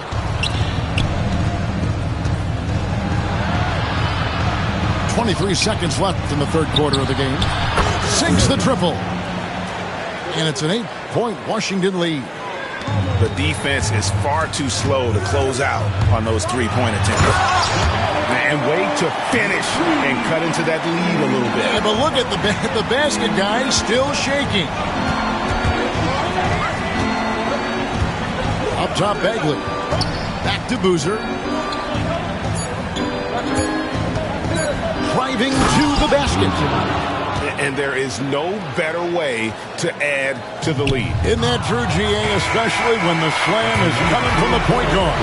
.23 seconds left in the third quarter of the game. Sinks the triple. And it's an 8-point Washington lead. The defense is far too slow to close out on those three-point attempts. And wait to finish and cut into that lead a little bit. Yeah, but look at the basket, guys, still shaking. Up top, Bagley. Back to Boozer. Driving to the basket. And there is no better way to add to the lead. Isn't that true, GA, especially when the slam is coming from the point guard?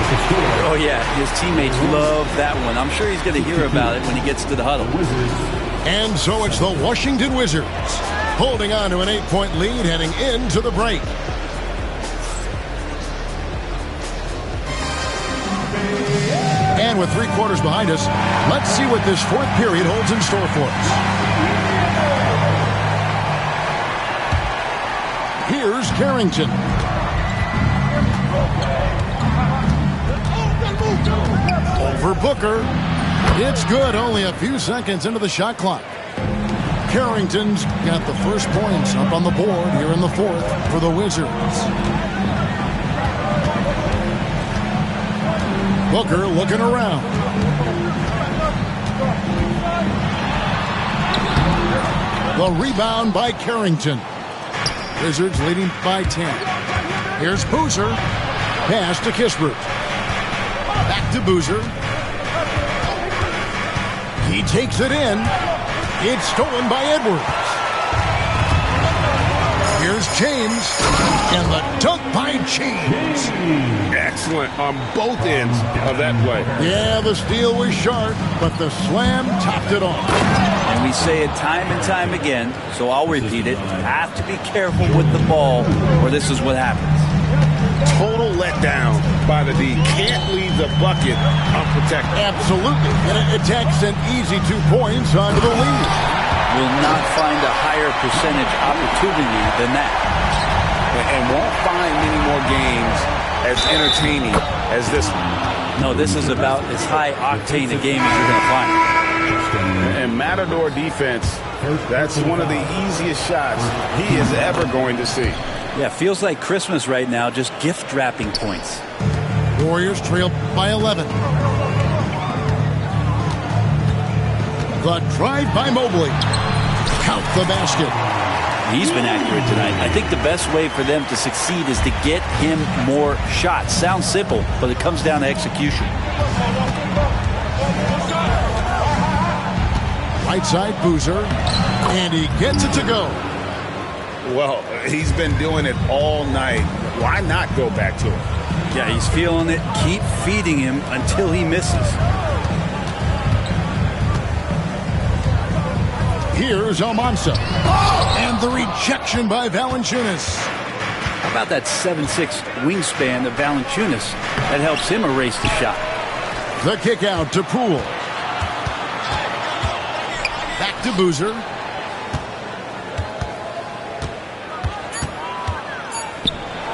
Oh, yeah, his teammates love that one. I'm sure he's going to hear about it when he gets to the huddle. And so it's the Washington Wizards holding on to an 8-point lead heading into the break. And with 3 quarters behind us, let's see what this fourth period holds in store for us. Here's Carrington. Over Booker. It's good, only a few seconds into the shot clock. Carrington's got the first points up on the board here in the fourth for the Wizards. Booker looking around. The rebound by Carrington. Wizards leading by 10. Here's Boozer. Pass to Kispert. Back to Boozer. He takes it in. It's stolen by Edwards. Here's James. And the dunk by James. Excellent on both ends of that play. Yeah, the steal was sharp, but the slam topped it off. And we say it time and time again, so I'll repeat it. Have to be careful with the ball, or this is what happens. Total letdown by the D. Can't leave the bucket unprotected. Absolutely. And it takes an easy 2 points onto the lead. Will not find a higher percentage opportunity than that. And won't find many more games as entertaining as this one. No, this is about as high octane a game as you're going to find. And Matador defense, that's one of the easiest shots he is ever going to see. Yeah, feels like Christmas right now, just gift wrapping points. Warriors trail by 11. The drive by Mobley. Count the basket. He's been accurate tonight. I think the best way for them to succeed is to get him more shots. Sounds simple, but it comes down to execution. Right side, Boozer. And he gets it to go. Well, he's been doing it all night. Why not go back to it? Yeah, he's feeling it. Keep feeding him until he misses. Here's Almanza. And the rejection by Valanciunas. How about that 7'6" wingspan of Valanciunas? That helps him erase the shot. The kick out to Poole. Back to Boozer.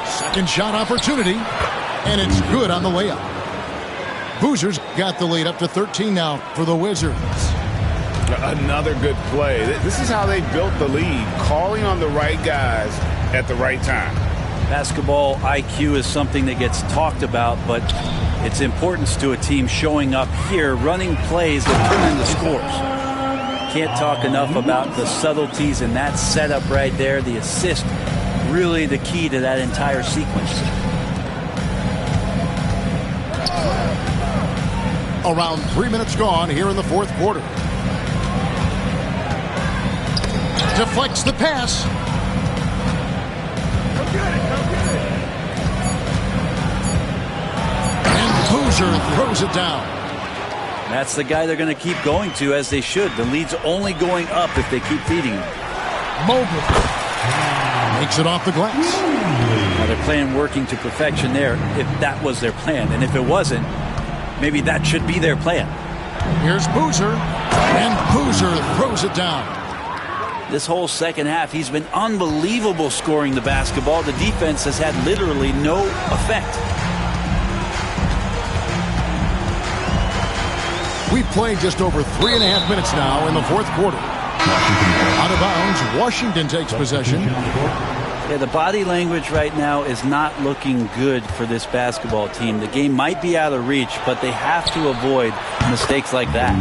Second shot opportunity. And it's good on the layup. Boozer's got the lead up to 13 now for the Wizards. Another good play. This is how they built the lead, calling on the right guys at the right time. Basketball IQ is something that gets talked about, but its importance to a team showing up here, running plays that turn into scores. Can't talk enough about the subtleties in that setup right there. The assist, really the key to that entire sequence. Around 3 minutes gone here in the fourth quarter. Deflects the pass. And Boozer throws it down. That's the guy they're going to keep going to, as they should. The lead's only going up if they keep feeding him. Mobley makes it off the glass. Now they're playing working to perfection there, if that was their plan. And if it wasn't, maybe that should be their plan. Here's Boozer. And Boozer throws it down. This whole second half, he's been unbelievable scoring the basketball. The defense has had literally no effect. We've played just over 3.5 minutes now in the fourth quarter. Out of bounds, Washington takes possession. Yeah, the body language right now is not looking good for this basketball team. The game might be out of reach, but they have to avoid mistakes like that.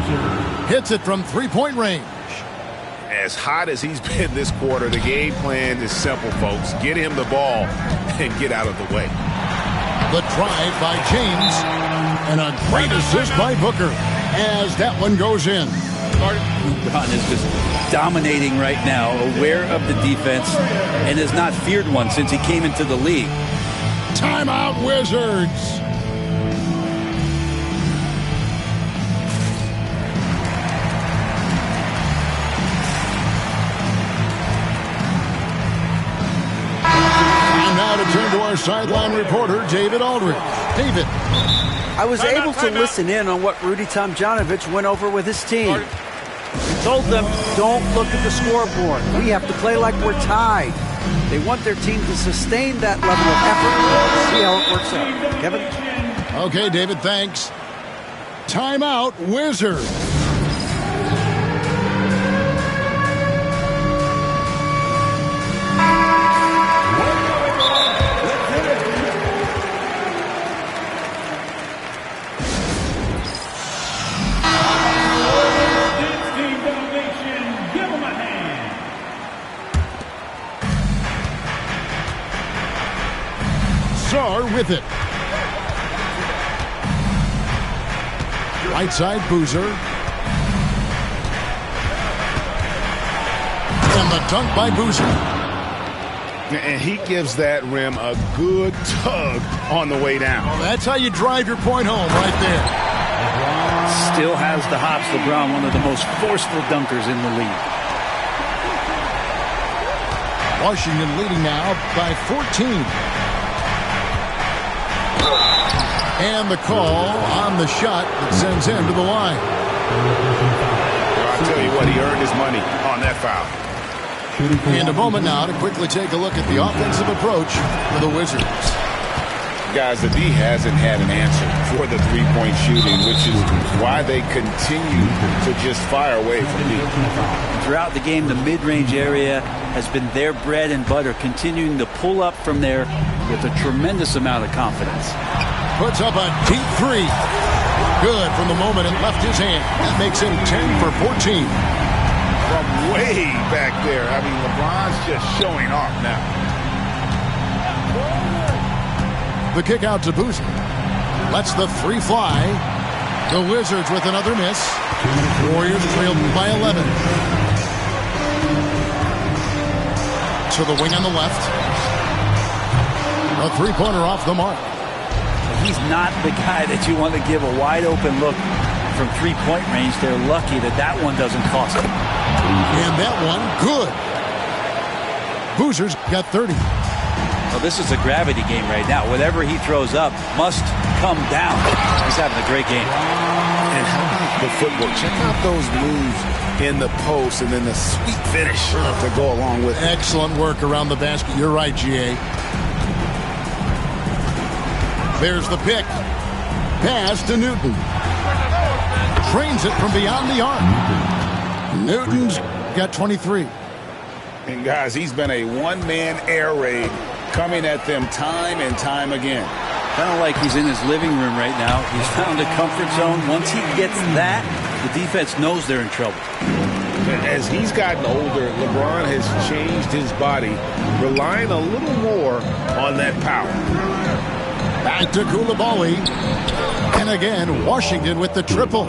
Hits it from three-point range. As hot as he's been this quarter, the game plan is simple, folks. Get him the ball and get out of the way. The drive by James. And a great assist by Booker as that one goes in. LeBron is just dominating right now, aware of the defense, and has not feared one since he came into the league. Timeout, Wizards. Turn to our sideline reporter, David Aldridge. David. I was able to listen in on what Rudy Tomjanovich went over with his team. He told them, don't look at the scoreboard. We have to play like we're tied. They want their team to sustain that level of effort. See how it works out. Kevin? Okay, David, thanks. Timeout, Wizards. Carr with it. Right side, Boozer. And the dunk by Boozer. And he gives that rim a good tug on the way down. Well, that's how you drive your point home right there. Still has the hops. LeBron, one of the most forceful dunkers in the league. Washington leading now by 14. And the call on the shot that sends him to the line. Well, I tell you what, he earned his money on that foul. And a moment now to quickly take a look at the offensive approach for the Wizards. Guys, the D hasn't had an answer for the three-point shooting, which is why they continue to just fire away from deep. Throughout the game, the mid-range area has been their bread and butter, continuing to pull up from there with a tremendous amount of confidence. Puts up a deep three. Good from the moment it left his hand. That makes him 10 for 14. From way back there. I mean, LeBron's just showing off now. The kick out to Boozer. Lets the three fly. The Wizards with another miss. Warriors trailed by 11. To the wing on the left. A three-pointer off the mark. He's not the guy that you want to give a wide-open look from three-point range. They're lucky that that one doesn't cost them. And that one, good. Boozer's got 30. Well, this is a gravity game right now. Whatever he throws up must come down. He's having a great game. And how about the footwork? Check out those moves in the post and then the sweet finish to go along with it. Excellent work around the basket. You're right, GA. There's the pick. Pass to Newton. Trains it from beyond the arc. Newton's got 23. And guys, he's been a one-man air raid coming at them time and time again. Kind of like he's in his living room right now. He's found a comfort zone. Once he gets that, the defense knows they're in trouble. As he's gotten older, LeBron has changed his body, relying a little more on that power. Back to Koulibaly. And again, Washington with the triple.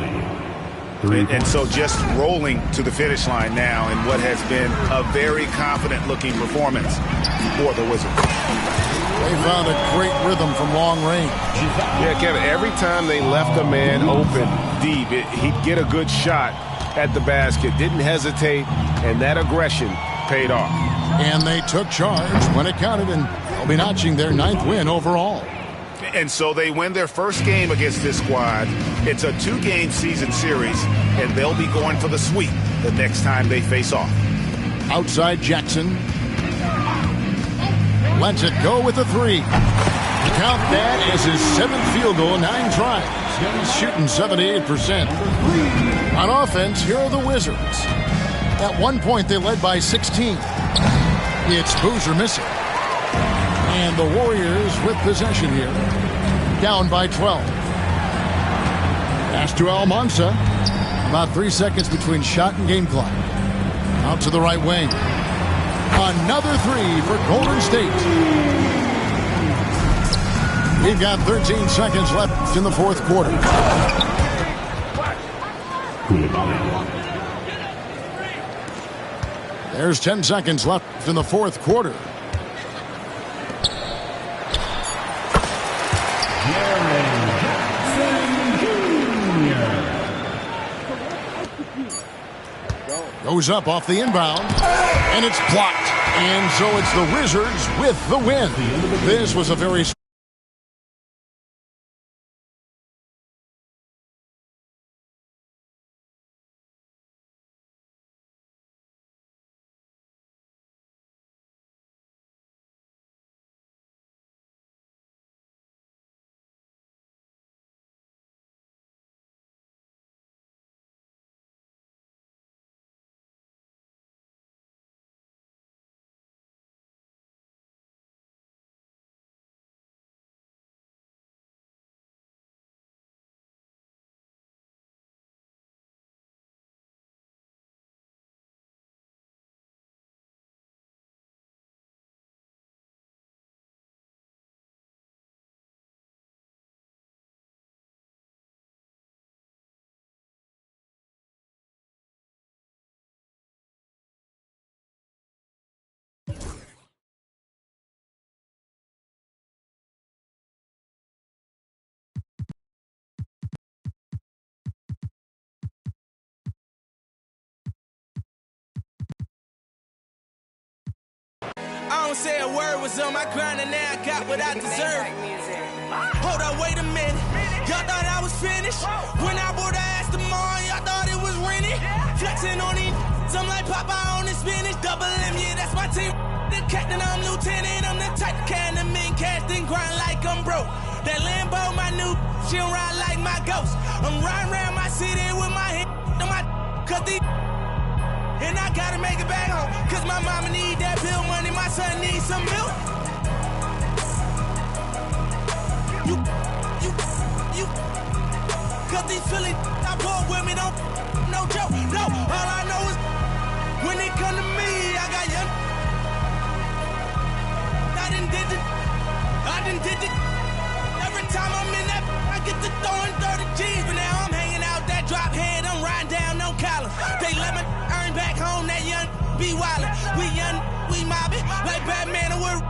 And so just rolling to the finish line now in what has been a very confident-looking performance for the Wizards. They found a great rhythm from long range. Yeah, Kevin, every time they left a man open deep, he'd get a good shot at the basket, didn't hesitate, and that aggression paid off. And they took charge when it counted, and they'll be notching their 9th win overall. And so they win their first game against this squad. It's a 2-game season series, and they'll be going for the sweep the next time they face off. Outside Jackson. Lets it go with a three. Count that as his 7th field goal, 9 tries. He's shooting 78%. On offense, here are the Wizards. At one point, they led by 16. It's Boozer missing. And the Warriors with possession here. Down by 12. Pass to Almansa. About 3 seconds between shot and game clock. Out to the right wing. Another three for Golden State. We've got 13 seconds left in the 4th quarter. There's 10 seconds left in the 4th quarter. Goes up off the inbound, and it's blocked. And so it's the Wizards with the win. This was a very say a word was on my grind and now I got what I deserve. Hold up, wait a minute. Y'all thought I was finished. When I bought the ass tomorrow, y'all thought it was rented. Flexing on these, I'm like Popeye on the spinach. Double M, yeah, that's my team. The captain, I'm lieutenant. I'm the type of kind of men cast and grind like I'm broke. That Lambo, my new, she'll ride like my ghost. I'm riding around my city with my head on my cut the. And I gotta make it back home, cause my mama need that bill money, my son needs some milk. You, cause these Philly I bought with me, don't, no joke, no. All I know is, when it come to me, I got young. I done did it. Every time I'm in that, I get to throwing 30 G's, but now I'm hanging out that drop head, I'm riding down no collar. They let me earn back home, that young be wildin'. We young, we mobbin', like Batman or Wood.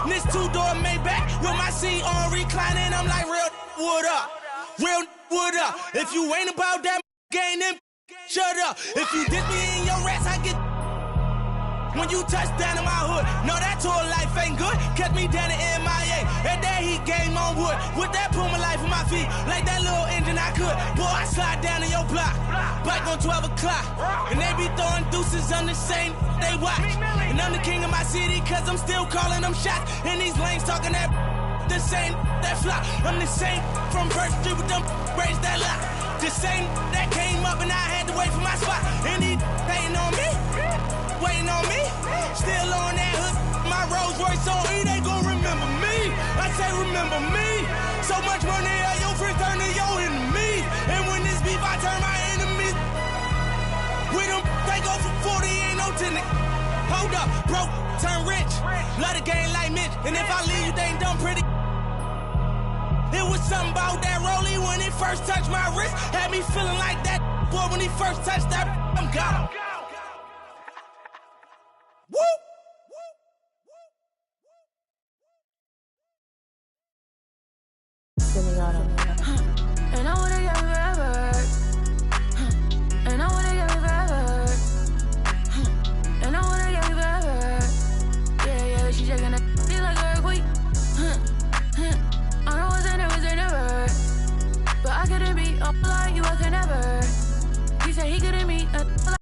This two-door Maybach with my seat on reclining, I'm like, real wood up, real wood up. If you ain't about that game, then shut up. If you dip me in your rats, I get. When you touch down in my hood, no, that tour life ain't good. Catch me down in MIA, at that heat game on wood. With that Puma life on my feet, like that little engine I could. Boy, I slide down in your block, bike on 12 o'clock. And they be throwing deuces on the same, they watch. And I'm the king of my city, cause I'm still calling them shots. And these lanes talking that the same, that flop. I'm the same from First Street with them braids that lock. The same that came up and I had to wait for my spot. And he hating on me, waiting on me, still on that hood. My Rolls Royce on E, they gon' remember me. I say remember me. So much money, your friends turn to your enemy. And when this beef, I turn my enemies. With them, they go for 40, ain't no 10. Hold up, broke, turn rich. Love the game like Mitch. And if I leave you, they ain't done pretty. It was something about that rollie when it first touched my wrist. Had me feeling like that boy when he first touched that. I'm gone. Woo! And I wanna get me forever. And I wanna get me forever. And I wanna get me forever. Yeah, yeah, she shaking that feel like a earthquake. I know it was never. But I couldn't be up like you, I could never. He said he couldn't meet a like